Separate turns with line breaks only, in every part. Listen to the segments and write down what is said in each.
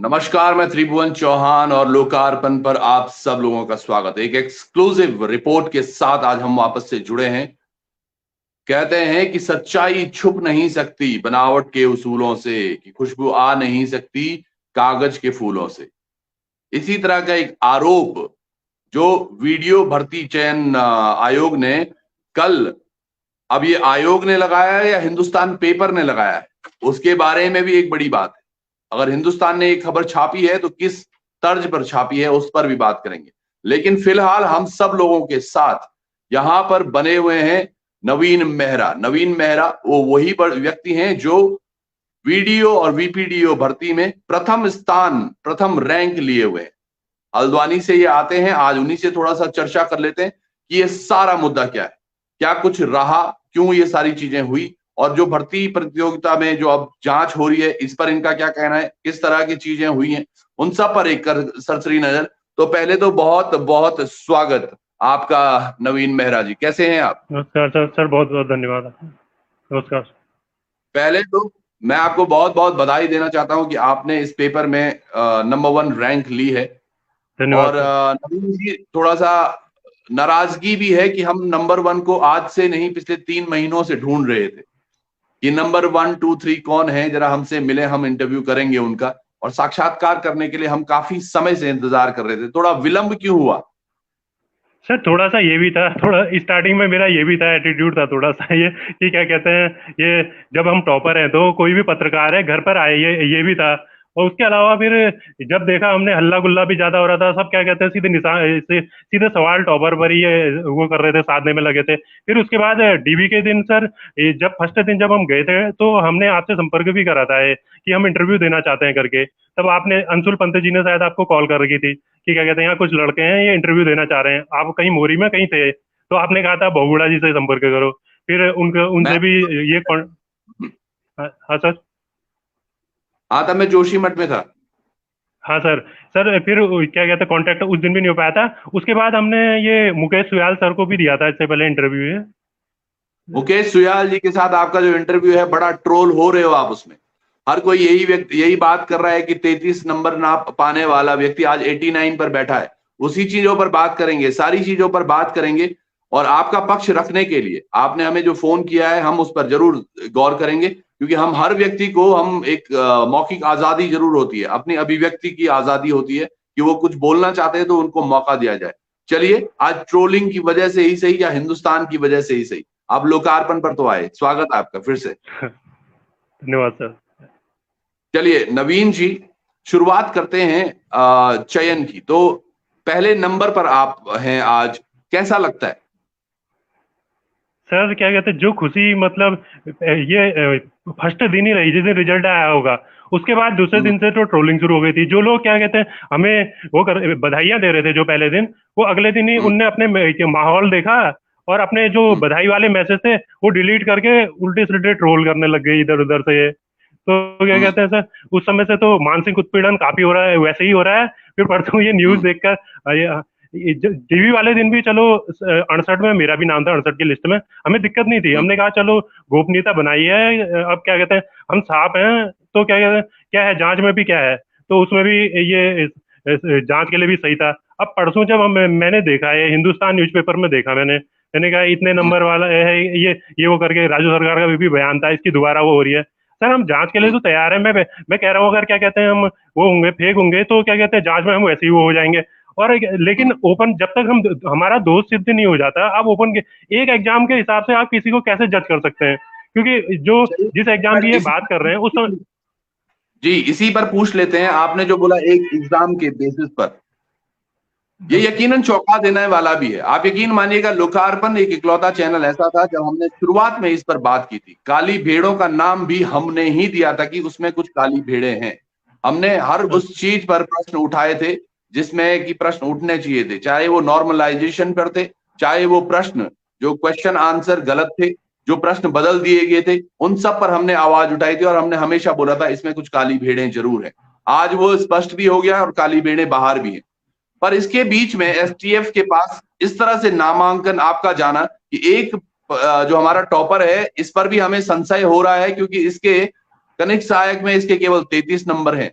नमस्कार, मैं त्रिभुवन चौहान और लोकार्पण पर आप सब लोगों का स्वागत है। एक एक्सक्लूसिव रिपोर्ट के साथ आज हम वापस से जुड़े हैं। कहते हैं कि सच्चाई छुप नहीं सकती बनावट के उसूलों से, कि खुशबू आ नहीं सकती कागज के फूलों से। इसी तरह का एक आरोप जो वीडियो भर्ती चयन आयोग ने कल, अब ये आयोग ने लगाया है या हिंदुस्तान पेपर ने लगाया है, उसके बारे में भी एक बड़ी बात है। अगर हिंदुस्तान ने एक खबर छापी है तो किस तर्ज पर छापी है उस पर भी बात करेंगे। लेकिन फिलहाल हम सब लोगों के साथ यहां पर बने हुए हैं नवीन मेहरा। नवीन मेहरा वो वही व्यक्ति हैं जो वीडियो और वीपीडीओ भर्ती में प्रथम स्थान, प्रथम रैंक लिए हुए हैं। हल्द्वानी से ये आते हैं। आज उन्हीं से थोड़ा सा चर्चा कर लेते हैं कि ये सारा मुद्दा क्या है, क्या कुछ रहा, क्यों ये सारी चीजें हुई, और जो भर्ती प्रतियोगिता में जो अब जांच हो रही है इस पर इनका क्या कहना है, किस तरह की चीजें हुई हैं, उन सब पर एक सरसरी नजर। तो पहले तो बहुत बहुत स्वागत आपका नवीन मेहरा जी, कैसे हैं आप?
नमस्कार सर। सर बहुत बहुत धन्यवाद। नमस्कार।
पहले तो मैं आपको बहुत बहुत बधाई देना चाहता हूं कि आपने इस पेपर में नंबर 1 रैंक ली है।
धन्यवाद
और
सर।
नवीन जी, थोड़ा सा नाराजगी भी है कि हम नंबर 1 को आज से नहीं पिछले 3 महीनों से ढूंढ रहे थे कि नंबर 1, 2, 3 कौन है, जरा हमसे मिले, हम इंटरव्यू करेंगे उनका। और साक्षात्कार करने के लिए हम काफी समय से इंतजार कर रहे थे। थोड़ा विलंब क्यों हुआ?
सर थोड़ा सा ये भी था, थोड़ा स्टार्टिंग में मेरा ये भी था, एटीट्यूड था थोड़ा सा ये कि क्या कहते हैं, ये जब हम टॉपर हैं तो कोई भी पत्रकार है घर पर आए, ये भी था। और उसके अलावा फिर जब देखा हमने हल्ला गुल्ला भी ज्यादा हो रहा था, सब क्या कहते हैं सीधे निशान सीधे सवाल टॉपर पर ही वो कर रहे थे, साधने में लगे थे। फिर उसके बाद डीबी के दिन सर, जब फर्स्ट दिन जब हम गए थे तो हमने आपसे संपर्क भी करा था कि हम इंटरव्यू देना चाहते हैं करके। तब आपने, अंशुल पंत जी ने शायद आपको कॉल कर रखी थी कि क्या कहते हैं यहाँ कुछ लड़के हैं, ये इंटरव्यू देना चाह रहे हैं, आप कहीं मोरी में कहीं थे, तो आपने कहा था बहुगुड़ा जी से संपर्क करो। फिर उनके
मैं
उनसे भी ये हाँ सर।
आता मैं जोशीमठ में था।
हाँ सर। सर फिर क्या कहते हैं, कांटेक्ट उस दिन भी नहीं हो पाया था। उसके बाद हमने ये मुकेश सुयाल सर को भी दिया था इससे पहले इंटरव्यू है।
मुकेश सुयाल जी के साथ आपका जो इंटरव्यू है, बड़ा ट्रोल हो रहे हो आप उसमें। हर कोई यही बात कर रहा है कि 33 नंबर ना पाने वाला व्यक्ति आज 89 पर बैठा है। उसी चीजों पर बात करेंगे, सारी चीजों पर बात करेंगे। और आपका पक्ष रखने के लिए आपने हमें जो फोन किया है, हम उस पर जरूर गौर करेंगे, क्योंकि हम हर व्यक्ति को, हम एक मौखिक आजादी जरूर होती है, अपनी अभिव्यक्ति की आजादी होती है कि वो कुछ बोलना चाहते हैं तो उनको मौका दिया जाए। चलिए, आज ट्रोलिंग की वजह से ही सही या हिंदुस्तान की वजह से ही सही, आप लोकार्पण पर तो आए, स्वागत है आपका फिर से।
धन्यवाद सर।
चलिए नवीन जी, शुरुआत करते हैं चयन की। तो पहले नंबर पर आप हैं आज, कैसा लगता है?
सर क्या कहते हैं, जो खुशी मतलब ये फर्स्ट दिन ही रही जिस दिन रिजल्ट आया होगा, उसके बाद दूसरे
हम्म,
दिन से तो ट्रोलिंग शुरू हो गई थी। जो लोग क्या कहते हैं हमें वो कर बधाइयां दे रहे थे जो पहले दिन, वो अगले दिन ही
हम्म,
उनने अपने माहौल देखा और अपने जो
हम्म,
बधाई वाले मैसेज थे वो डिलीट करके उल्टे सीधे ट्रोल करने लग गए इधर उधर से। तो क्या
हम्म,
कहते हैं सर, उस समय से तो मानसिक उत्पीड़न काफी हो रहा है, वैसे ही हो रहा है। फिर परसों ये न्यूज
हम्म,
देखकर टीवी वाले दिन भी चलो 68 में मेरा भी नाम था, 68 की लिस्ट में, हमें दिक्कत नहीं थी।
हम्म,
हमने कहा चलो गोपनीयता बनाई है, अब क्या कहते हैं हम साफ हैं, तो क्या कहते हैं क्या है, जांच में भी क्या है, तो उसमें भी ये जांच के लिए भी सही था। अब परसों जब मैंने देखा है, हिंदुस्तान न्यूज़पेपर में देखा मैंने कहा इतने
हम्म,
नंबर वाला है ये वो करके राज्य सरकार का भी बयान था, इसकी दोबारा वो हो रही है। सर हम जांच के लिए
हम्म।
तो तैयार है, मैं कह रहा हूँ अगर क्या कहते हैं हम वो होंगे, फेक होंगे, तो क्या कहते हैं जांच में हम वैसे ही वो हो जाएंगे। और लेकिन ओपन जब तक हम हमारा दोष सिद्ध नहीं हो जाता, आप ओपन के एक एग्जाम के हिसाब से आप किसी को कैसे जज कर सकते हैं? क्योंकि जो
चलिए,
जिस एग्जाम की ये बात कर रहे हैं उस
जी इसी पर पूछ लेते हैं। आपने जो बोला एक एग्जाम के बेसिस पर, ये यकीनन चौंका देने वाला भी है। आप यकीन मानिएगा, लोकार्पण एक इकलौता चैनल ऐसा था जब हमने शुरुआत में इस पर बात की थी। काली भेड़ों का नाम भी हमने ही दिया था कि उसमें कुछ काली भेड़ें हैं। हमने हर उस चीज पर प्रश्न उठाए थे जिसमें कि प्रश्न उठने चाहिए थे, चाहे वो नॉर्मलाइजेशन पर थे, चाहे वो प्रश्न जो क्वेश्चन आंसर गलत थे, जो प्रश्न बदल दिए गए थे, उन सब पर हमने आवाज उठाई थी। और हमने हमेशा बोला था इसमें कुछ काली भेड़ें जरूर है। आज वो स्पष्ट भी हो गया और काली भेड़ें बाहर भी हैं। पर इसके बीच में एसटीएफ के पास इस तरह से नामांकन आपका जाना कि एक जो हमारा टॉपर है इस पर भी हमें संशय हो रहा है, क्योंकि इसके कनिष्ठ सहायक में इसके केवल 33 नंबर हैं।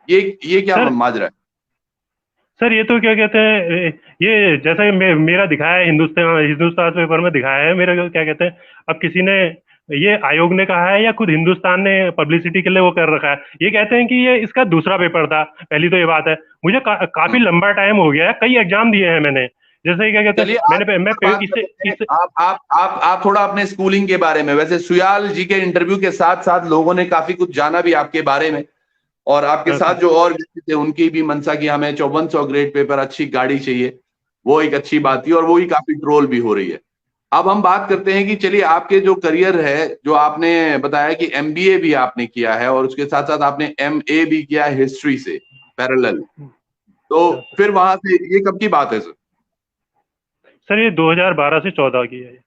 ये क्या
सर
माजरा है?
सर ये तो क्या कहते हैं, ये जैसे मेरा दिखाया है, हिंदुस्तान हिंदुस्तान पेपर में दिखाया है मेरा, क्या कहते हैं, अब किसी ने, ये आयोग ने कहा है या खुद हिंदुस्तान ने पब्लिसिटी के लिए वो कर रखा है, ये कहते हैं कि ये इसका दूसरा पेपर था। पहली तो ये बात है। मुझे काफी
हम्म।
लंबा टाइम हो गया है, कई एग्जाम दिए हैं मैंने। जैसे क्या कहते
चलिए
हैं,
आज
मैं
बात कर
इससे
लेते हैं।
इससे
आप थोड़ा अपने स्कूलिंग के बारे में, वैसे सुयाल जी के इंटरव्यू के साथ साथ लोगों ने काफी कुछ जाना भी आपके बारे में, और आपके
हाँ
साथ
सर।
जो और व्यक्ति थे उनकी भी मनसा की हमें 5400 ग्रेड पेपर अच्छी गाड़ी चाहिए, वो एक अच्छी बात थी, और वो ही काफी ट्रोल भी हो रही है। अब हम बात करते हैं कि चलिए आपके जो करियर है, जो आपने बताया कि एमबीए भी आपने किया है और उसके साथ साथ आपने एमए भी किया है हिस्ट्री से पैरेलल, तो
हाँ सर।
फिर वहां से ये कब की बात है सर?
सर ये 2012 से 14 की है।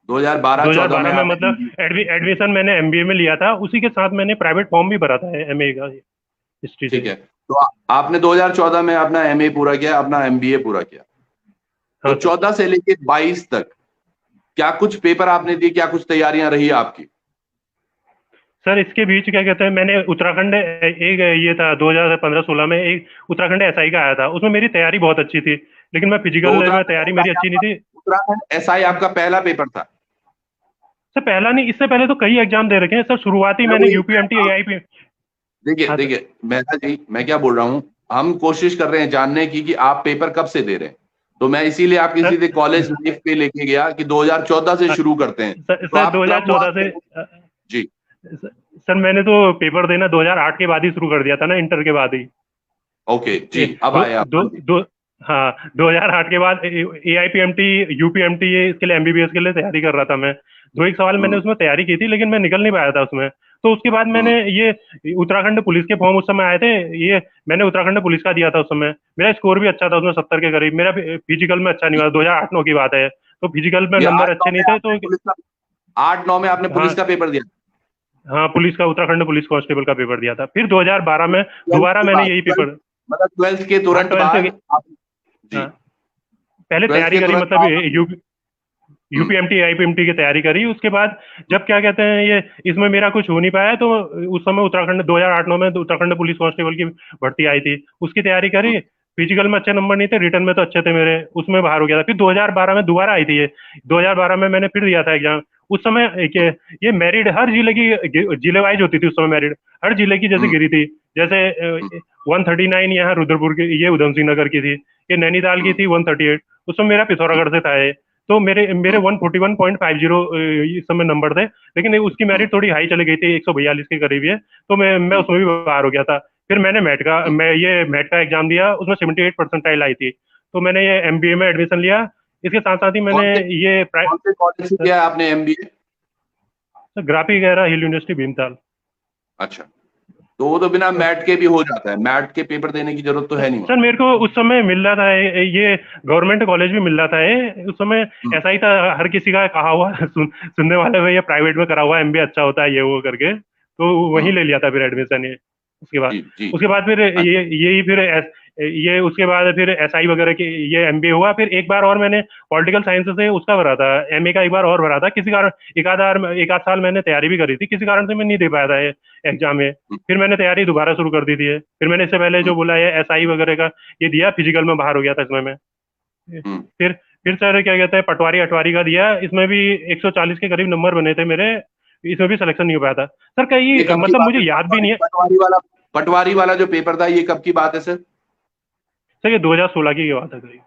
2012-14 में
2012 में
आप
मतलब
MBA।
एडमिशन मैंने एमबीए में लिया था, उसी के साथ मैंने प्राइवेट फॉर्म भी भरा था एमए का, हिस्ट्री
ठीक
से।
है, तो आपने 2014 में अपना एमए पूरा किया, अपना एमबीए पूरा किया, तो
हाँ सर।
14 से लेके 22 तक क्या कुछ पेपर आपने दिए, क्या कुछ तैयारियां रही आपकी?
सर इसके बीच क्या कहते हैं, मैंने उत्तराखंड एक ये था 2015-16 में एक उत्तराखंड एसआई का आया था, उसमें मेरी तैयारी बहुत अच्छी थी, लेकिन मैं
तो
फिजिकल में तैयारी मेरी अच्छी नहीं थी।
उत्तराखंड एसआई आपका पहला पेपर था?
सर पहला नहीं, इससे पहले तो कई एग्जाम दे रखे हैं सर, शुरुआती
मैं
मैंने
वही
यूपीएमटी एआईपी।
देखिए
हाँ सर।
देखिए मेहता जी, मैं क्या बोल रहा हूँ, हम कोशिश कर रहे हैं जानने की कि आप पेपर कब से दे रहे हैं, तो मैं इसीलिए आपकी
सर
सीधे कॉलेज लाइफ पे लेके गया कि 2014 से शुरू करते हैं, तो
सर
आप कब वहां
2014 से
से? जी।
सर मैंने तो पेपर देना 2008 के बाद ही शुरू कर दिया था ना, इंटर के बाद ही।
ओके जी,
ये
अब
दो
आए आप,
दो
हाँ जी।
दो हाँ, 2008 के बाद एआईपीएमटी यूपीएमटी, ये इसके लिए एमबीबीएस के लिए तैयारी कर रहा था मैं। दो एक सवाल मैंने
हम्म।
उसमें तैयारी की थी, लेकिन मैं निकल नहीं पाया था उसमें। तो उसके बाद मैंने
हम्म।
ये उत्तराखंड पुलिस के फॉर्म उस समय आए थे, ये मैंने उत्तराखंड पुलिस का दिया था उस समय। मेरा स्कोर भी अच्छा था उसमें, 70 के करीब। मेरा फिजिकल में अच्छा नहीं हुआ, 2008-9 की बात है, तो फिजिकल में
ये
नंबर
आठ नौ
अच्छे नहीं
में
थे
आपने
तो।
पुलिस का 8-9 में आपने पुलिस
हाँ
का पेपर दिया?
हाँ, पुलिस का, उत्तराखंड पुलिस कांस्टेबल का पेपर दिया था। फिर 2012 में
ट्वेल्थ
दोबारा
के
मैंने
बाद,
यही पेपर।
मतलब ट्वेल्थ के
हाँ
तुरंत
12
बाद
से।
आप? जी।
हाँ, पहले
ट्वेल्थ
तैयारी
के
करी,
तुरंत
मतलब
बाद आप? हम्म।
यूपीएमटी आईपीएमटी की तैयारी करी। उसके बाद जब क्या कहते हैं, ये इसमें मेरा कुछ हो नहीं पाया, तो उस समय उत्तराखंड 2008-9 में उत्तराखंड पुलिस कांस्टेबल की भर्ती आई थी, उसकी तैयारी
हम्म।
करी। फिजिकल में अच्छे नंबर नहीं थे, रिटर्न में तो अच्छे थे मेरे, उसमें बाहर हो गया था। फिर 2012 में दोबारा आई थी ये, 2012 में मैंने फिर दिया था एग्जाम। उस समय ये मेरिट हर जिले की, जिले वाइज होती थी उस समय मेरिट, हर जिले की जैसे
हम्म।
गिरी थी। जैसे
हम्म।
139 यहाँ रुद्रपुर की, ये उधम सिंह नगर की थी, ये नैनीताल की
हम्म।
थी 138। उसमें मेरा पिथौरागढ़ से था ये। तो मेरे मेरे 141.50 इस समय नंबर थे, लेकिन उसकी
हम्म।
मेरिट थोड़ी हाई चली गई थी, 142 के करीब है। तो मैं
हम्म।
उसमें भी बाहर हो गया था। फिर मैंने
हम्म।
मैट का एग्जाम दिया, उसमें 78 परसेंटाइल आई थी। तो मैंने ये एमबीए में एडमिशन लिया। इसके साथ साथ ही मैंने
कौन से
ये
कौन से कॉलेज से किया है आपने एमबीए?
ग्राफी गहरा हिल यूनिवर्सिटी भीमताल।
अच्छा, तो वो तो बिना मैट के भी हो जाता है, मैट के पेपर देने की जरूरत तो है नहीं वहाँ।
सर मेरे को उस समय मिल रहा था ये गवर्नमेंट कॉलेज भी मिल रहा था ये उस समय।
हम्म।
ऐसा ही था, हर किसी का कहा हुआ सुनने वाले में, ये प्राइवेट में करा हुआ एमबीए अच्छा होता है ये वो करके, तो वहीं
हम्म।
ले लिया था फिर एडमिशन ये। उसके बाद
जी जी।
उसके बाद फिर
अच्छा।
यही फिर ये उसके बाद फिर एसआई वगैरह की ये एमबीए हुआ। फिर एक बार और मैंने पॉलिटिकल साइंस से उसका भरा था, एमए का एक बार और भरा था। किसी कारण एक आध साल मैंने तैयारी भी करी थी, किसी कारण से मैं नहीं दे पाया था ये एग्जाम में।
हम्म।
फिर मैंने तैयारी दोबारा शुरू कर दी थी फिर मैंने इससे पहले
हम्म।
जो बोला है एसआई वगैरह का, ये दिया, फिजिकल में बाहर हो गया था इसमें मैं।
हम्म।
फिर फिर सर क्या कहते हैं, पटवारी अटवारी का दिया, इसमें भी 140 के करीब नंबर बने थे मेरे, इसमें भी सिलेक्शन नहीं हो पाया था सर।
ये
कई
कब की
मतलब
बात
मुझे
है?
याद भी नहीं है।
पटवारी वाला जो पेपर था, ये कब की बात है सर?
सर ये 2016 की बात है करीब,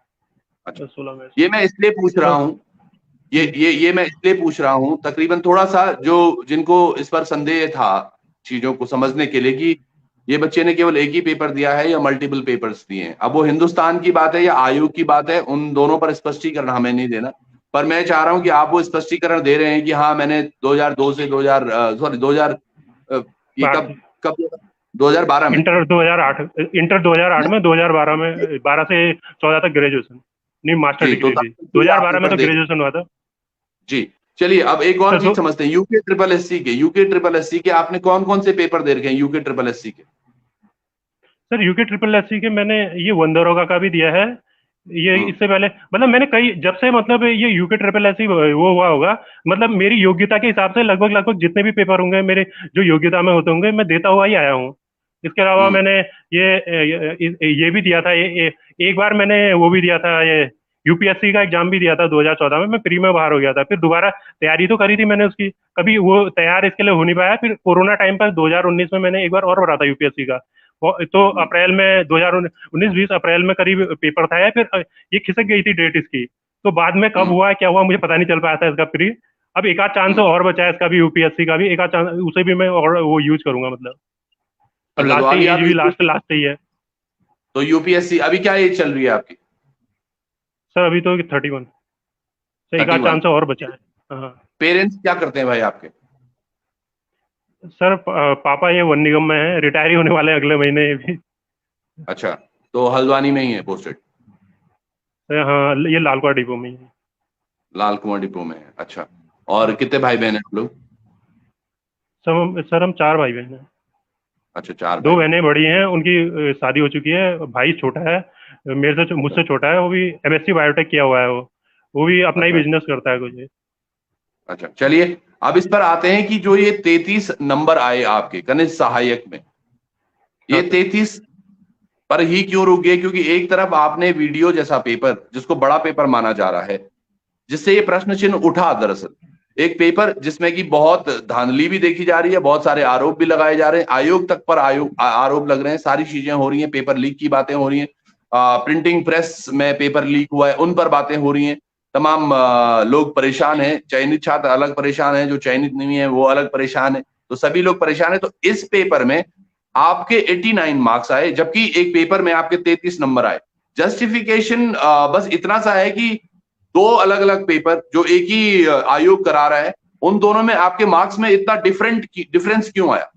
अच्छा,
2016 में।
ये मैं इसलिए पूछ रहा
तो
हूँ, ये मैं इसलिए पूछ रहा हूँ तकरीबन थोड़ा सा जो जिनको इस पर संदेह था, चीजों को समझने के लिए कि ये बच्चे ने केवल एक ही पेपर दिया है या मल्टीपल पेपर्स दिए हैं। अब वो हिंदुस्तान की बात है या आयोग की बात है, उन दोनों पर स्पष्टीकरण हमें नहीं देना, पर मैं चाह रहा हूं कि आप वो स्पष्टीकरण दे रहे हैं कि हाँ मैंने 2002 से 2000 सॉरी 2000 ये
बात
कब कब 2012 में?
इंटर 2008, इंटर 2008 में, 2012 में, 12 से 14 तक ग्रेजुएशन, नहीं मास्टर
जी, तो
डिग्री
तब
थी।
तक भी आप
2012 में
पेपर
तो
दे।
ग्रेजुएशन हुआ था
जी। चलिए अब एक और
सर।
चीज समझते हैं, यूके ट्रिपल एस सी के आपने कौन कौन से पेपर दे रखे हैं यूके ट्रिपल एस सी के?
Sir UK triple S C के मैंने ये वंदरोगा का भी दिया है। ये
हम्म।
इससे पहले मतलब मैंने कई, जब से मतलब ये यूके ट्रिपल एस सी वो हुआ होगा, मतलब मेरी योग्यता के हिसाब से लगभग लगभग जितने भी पेपर होंगे मेरे जो योग्यता में होते होंगे, मैं देता हुआ ही आया हूँ। इसके अलावा
हम्म,
मैंने ये भी दिया था, एक बार मैंने वो भी दिया था, ये यूपीएससी का एग्जाम भी दिया था 2014 में। मैं प्री में बाहर हो गया था, फिर दोबारा तैयारी तो करी थी मैंने उसकी, कभी वो तैयार इसके लिए हो नहीं पाया। फिर कोरोना टाइम पर 2019 में मैंने एक बार और भरा था यूपीएससी का। तो
हम्म,
अप्रैल में 2019-20 अप्रैल में करीब पेपर था, या फिर ये खिसक गई थी डेट इसकी। तो बाद में कब
हम्म,
हुआ क्या हुआ मुझे पता नहीं चल पाया था इसका प्री। अब एक आध चांस
हम्म।
और बचा है इसका भी, यूपीएससी का भी एक आध चांस, उसे भी मैं और वो यूज करूंगा मतलब। और
अच्छा, तो
लास्ट
अभी
एज
आप
भी लास्ट लास्ट ही है।
तो यूपीएससी अभी क्या एज चल रही है आपकी?
सर अभी तो 31, तो एक आध
31।
चांस और बचा है। हाँ।
पेरेंट्स क्या करते हैं भाई आपके?
सर पापा ये वन निगम में है, रिटायर ही होने वाले हैं अगले महीने ये भी।
अच्छा, तो हल्द्वानी में ही है पोस्टेड?
हाँ, ये लालकुआ डिपो में ही है।
लाल कुआं डिपो में है, अच्छा। और कितने भाई बहन हैं आप लोग?
सर हम चार भाई बहन हैं।
अच्छा, चार
दो
भाई बहन।
बहनें बड़ी हैं, उनकी शादी हो चुकी है। भाई छोटा है, मेरे से मुझसे छोटा है, वो भी एमएससी बायोटेक किया हुआ है वो भी अपना ही
अच्छा,
बिजनेस करता है कुछ।
अच्छा, चलिए। अब इस पर आते हैं कि जो ये 33 नंबर आए आपके कनिष्ठ सहायक में,
हाँ
ये
सर।
33 पर ही क्यों रुक गए? क्योंकि एक तरफ आपने वीडियो जैसा पेपर, जिसको बड़ा पेपर माना जा रहा है, जिससे ये प्रश्न चिन्ह उठा, दरअसल एक पेपर जिसमें कि बहुत धांधली भी देखी जा रही है, बहुत सारे आरोप भी लगाए जा रहे हैं, आयोग तक पर आरोप लग रहे हैं, सारी चीजें हो रही हैं, पेपर लीक की बातें हो रही हैं, प्रिंटिंग प्रेस में पेपर लीक हुआ है उन पर बातें हो रही हैं। तमाम लोग परेशान हैं, चयनित छात्र अलग परेशान हैं, जो चयनित नहीं है वो अलग परेशान है, तो सभी लोग परेशान है। तो इस पेपर में आपके 89 मार्क्स आए, जबकि एक पेपर में आपके 33 नंबर आए। जस्टिफिकेशन बस इतना सा है कि दो अलग अलग पेपर जो एक ही आयोग करा रहा है, उन दोनों में आपके मार्क्स में इतना डिफरेंस क्यों आया?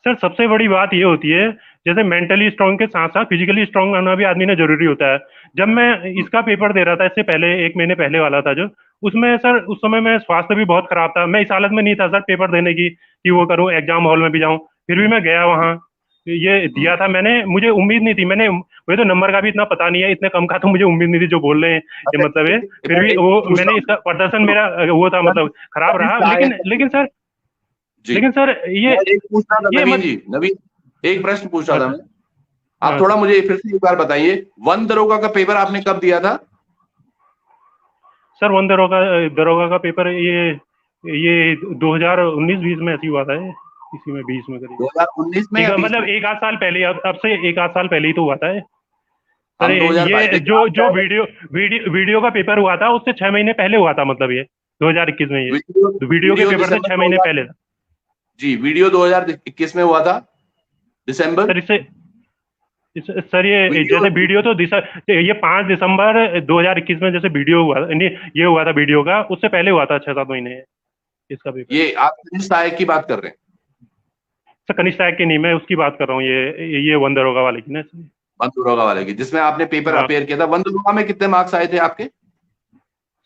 सर सबसे बड़ी बात ये होती है, जैसे मेंटली स्ट्रांग के साथ साथ फिजिकली स्ट्रांग होना भी आदमी ने जरूरी होता है। जब मैं
हम्म,
इसका पेपर दे रहा था, इससे पहले एक महीने पहले वाला था जो, उसमें सर उस समय मैं स्वास्थ्य भी बहुत खराब था, मैं इस हालत में नहीं था सर पेपर देने की कि वो करूं एग्जाम हॉल में भी जाऊं। फिर भी मैं गया वहां, ये
हम्म।
दिया था मैंने। मुझे उम्मीद नहीं थी, मुझे तो नंबर का भी इतना पता नहीं है, इतने कम का तो मुझे उम्मीद नहीं थी जो बोल रहे हैं ये
अच्छा,
मतलब है। फिर
मैं
भी
एक
वो
चीज पूछ रहा
मैंने इसका प्रदर्शन
हूँ,
मेरा वो था मतलब खराब
कनिष्ठ
रहा,
सहायक
लेकिन
का
लेकिन
पेपर।
सर,
जी,
लेकिन सर
मैं एक पूछ रहा था,
ये
नवीन
मत।
जी, नवीन, एक प्रश्न पूछ रहा
हाँ
था
सर।
मैं। आप
हाँ
थोड़ा
सर।
मुझे फिर से एक बार बताइए, वन दरोगा का पेपर आपने कब दिया था?
सर वन दरोगा का पेपर ये 2019-20 में ऐसी हुआ था ये, इसी में 20 में करीब।
2019 में
एक
या 20
मतलब
में?
एक आध साल पहले, अब से एक आध साल पहले ही तो हुआ था ये। सर
हम 2022,
ये
देखिए
जो
आप
जो
चाहे
वीडियो का पेपर हुआ था उससे 6 महीने पहले हुआ था मतलब ये, 2021 में ये।
वीडियो
तो वीडियो के
वीडियो
पेपर से
दिसंबर
6 महीने
2000,
पहले था।
जी, वीडियो 2021 में हुआ था, दिसंबर।
सर सर ये
वीडियो,
जैसे वीडियो तो ये 5 दिसंबर 2021 में जैसे वीडियो हुआ नहीं, ये हुआ था वीडियो का, उससे पहले हुआ था 6-7 महीने इसका पेपर।
ये आप कनिष्ठ सहायक की बात कर रहे हैं?
सर कनिष्ठ नायक की नहीं, मैं उसकी बात कर रहा हूँ, ये वन दरोगा वाले की ना।
वन दरोगा वाले की, जिसमें आपने पेपर
हाँ
अपेयर किया था। वन दरोगा में कितने मार्क्स आए थे आपके?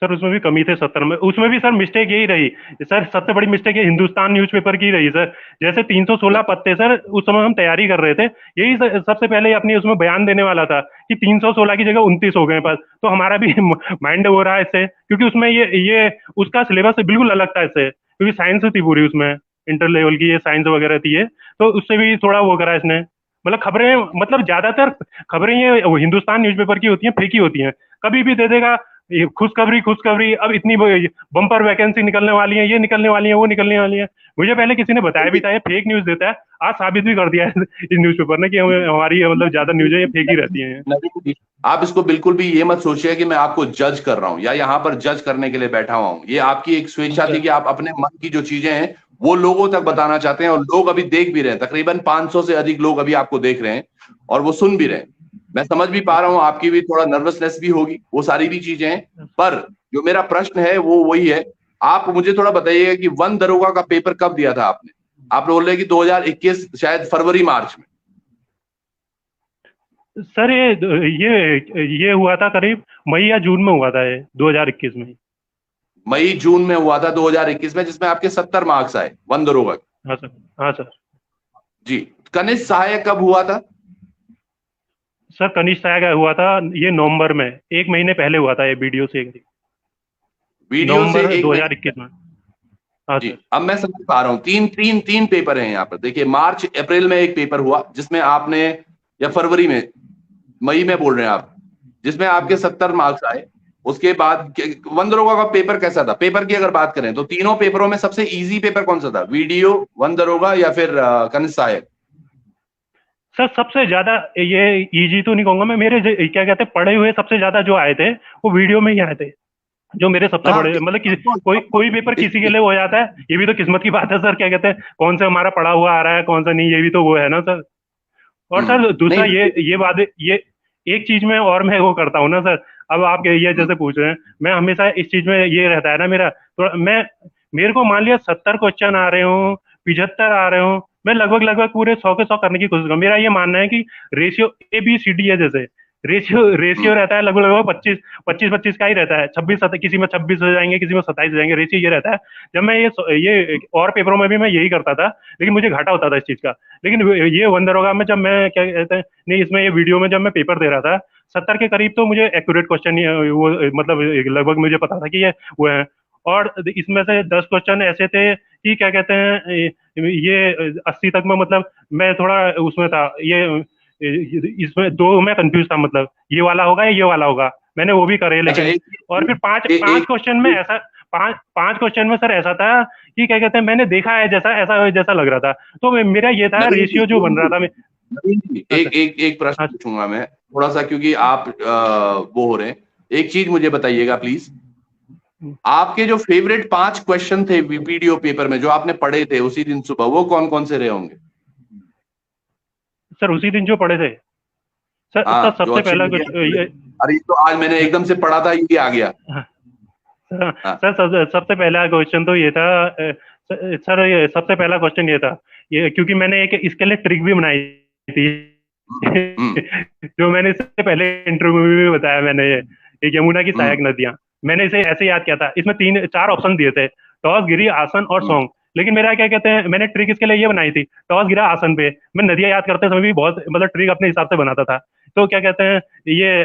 सर, उसमें भी कमी थे 70 में। उसमें भी सर मिस्टेक यही रही सर, सबसे बड़ी मिस्टेक ये हिंदुस्तान न्यूज़पेपर की रही सर। जैसे 316 पद थे सर, उस समय हम तैयारी कर रहे थे, यही सबसे पहले अपनी उसमें बयान देने वाला था कि 316 की जगह 29 हो गए पद। तो हमारा भी माइंड हो रहा है इससे, क्योंकि उसमें ये उसका सिलेबस बिल्कुल अलग था इससे, क्योंकि साइंस थी पूरी उसमें, इंटर लेवल की ये साइंस वगैरह थी ये। तो उससे भी थोड़ा वो करा इसने, मतलब खबरें, मतलब ज्यादातर खबरें ये हिंदुस्तान न्यूज़पेपर की होती हैं, फेक ही होती हैं। कभी भी दे देगा ये खुशखबरी खुशखबरी, अब इतनी बम्पर वैकेंसी निकलने वाली है, ये निकलने वाली है, वो निकलने वाली है। मुझे पहले किसी ने बताया भी था ये फेक न्यूज देता है, आज साबित भी कर दिया है इस न्यूज़पेपर ने कि हमारी मतलब ज्यादा न्यूज है ये फेक ही रहती है।
नवीन जी, आप इसको बिल्कुल भी ये मत सोचिए कि मैं आपको जज कर रहा हूं या यहाँ पर जज करने के लिए बैठा हुआ हूं। ये आपकी एक स्वेच्छा
अच्छा।
थी कि आप अपने मन की जो चीजें हैं वो लोगों तक बताना चाहते हैं, और लोग अभी देख भी रहे हैं, तकरीबन 500 से अधिक लोग अभी आपको देख रहे हैं और वो सुन भी रहे हैं। मैं समझ भी पा रहा
अच्छा।
हूँ, आपकी भी थोड़ा नर्वसनेस भी होगी, वो सारी भी चीजें हैं। पर जो मेरा प्रश्न है वो वही है, आप मुझे थोड़ा बताइएगा कि वन दरोगा का पेपर कब दिया था आपने? आप बोल रहे हैं कि 2021 शायद फरवरी मार्च में।
सर ये हुआ था करीब मई या जून में हुआ था ये, 2021 में।
मई जून में हुआ था 2021 में, जिसमें आपके 70 मार्क्स आए वन दरोगा के।
हाँ सर। हाँ सर।
जी। कनिष्ठ सहायक कब हुआ था?
सर कनिष्ठ का हुआ था ये नवंबर में, एक महीने पहले हुआ था ये वीडियो से,
वीडियो से
नवंबर
एक महीने
2021 में। हाँ
जी,
सर।
अब मैं समझ पा रहा हूँ। तीन तीन तीन पेपर हैं यहाँ पर। देखिए, मार्च अप्रैल में एक पेपर हुआ जिसमें आपने, या फरवरी में, मई में बोल रहे हैं आप, जिसमें आपके 70 मार्क्स आए। उसके बाद वन दरोगा का पेपर कैसा था? पेपर की अगर बात करें तो तीनों पेपरों में सबसे इजी पेपर कौन सा था? वीडियो, वन दरोगा, या फिर कनिष्ठ सहायक?
सर सबसे ज्यादा ये इजी तो नहीं कहूंगा मैं, मेरे क्या कहते हैं पढ़े हुए सबसे ज्यादा जो आए थे वो वीडियो में ही आए थे, जो मेरे सबसे
हाँ,
बड़े मतलब कोई
ऑफ
कोई पेपर
कोर्स।
किसी के लिए हो जाता है, ये भी तो किस्मत की बात है सर। क्या कहते हैं कौन सा हमारा पढ़ा हुआ आ रहा है कौन सा नहीं, ये भी तो वो है ना सर। और सर दूसरा
नहीं,
ये बात ये एक चीज में और मैं वो करता हूँ ना सर। अब आप ये जैसे पूछ रहे हैं, मैं हमेशा इस चीज में ये रहता है ना मेरा, तो मैं मेरे को मान लिया 70 क्वेश्चन आ रहे हो, 75 आ रहे हो, मैं लगभग लगभग पूरे 100 के 100 करने की कोशिश करूँ। मेरा ये मानना है कि ratio A B C D है, जैसे रेशियो रेशियो रहता है लगभग लगभग 25 25 का ही रहता है। 26 किसी में 26 हो जाएंगे, किसी में 27 हो जाएंगे, रेशियो ये रहता है। जब मैं ये और पेपरों में भी मैं यही करता था, लेकिन मुझे घाटा होता था इस चीज का। लेकिन ये वन दरोगा में जब मैं क्या कहते हैं, नहीं इसमें ये वीडियो में जब मैं पेपर दे रहा था, 70 के करीब तो मुझे एक्यूरेट क्वेश्चन वो मतलब लगभग मुझे पता था कि ये वो है। और इसमें से 10 क्वेश्चन ऐसे थे कि क्या कहते हैं ये 80 तक में, मतलब मैं थोड़ा उसमें था इसमें दो मैं कंफ्यूज था, मतलब ये वाला होगा या ये वाला होगा, मैंने वो भी करे
अच्छा,
लेकिन।
एक
और फिर पांच
एक
पांच
एक
क्वेश्चन में ऐसा, पांच पांच क्वेश्चन में सर ऐसा था कि क्या कहते हैं मैंने देखा है जैसा ऐसा जैसा लग रहा था। तो मेरा ये था
नवीन जी,
रेशियो जो बन रहा था मैं।
नवीन जी,
हाँ
एक
सर।
एक एक प्रश्न
हाँ
पूछूंगा मैं, थोड़ा सा, क्योंकि आप वो हो रहे हैं। एक चीज मुझे बताइएगा प्लीज, आपके जो फेवरेट 5 क्वेश्चन थे वीडियो पेपर में जो आपने पढ़े थे उसी दिन सुबह, वो कौन कौन से रहे होंगे?
सर उसी दिन जो पढ़े थे सर
हाँ, जो
सबसे
अच्छे
पहला
लगे
कुछ
आपको लगे। अरे, ये तो आज मैंने एकदम से पढ़ा था, ये आ गया। हाँ।
सबसे पहला क्वेश्चन तो ये था सर ये सबसे पहला क्वेश्चन ये था, ये क्योंकि मैंने एक इसके लिए ट्रिक भी बनाई थी
हम्म। हम्म।
जो मैंने इससे पहले इंटरव्यू में भी बताया मैंने, ये एक यमुना की
हम्म।
सहायक नदियां। मैंने इसे ऐसे याद किया था, इसमें तीन चार ऑप्शन दिए थे, टॉस गिरी आसन और
हम्म।
सॉन्ग। लेकिन मेरा क्या कहते हैं मैंने ट्रिक इसके लिए ये बनाई थी, टॉस गिरा आसन पे, मैं नदियां याद करते समय भी बहुत मतलब ट्रिक अपने हिसाब से बनाता था। तो क्या कहते हैं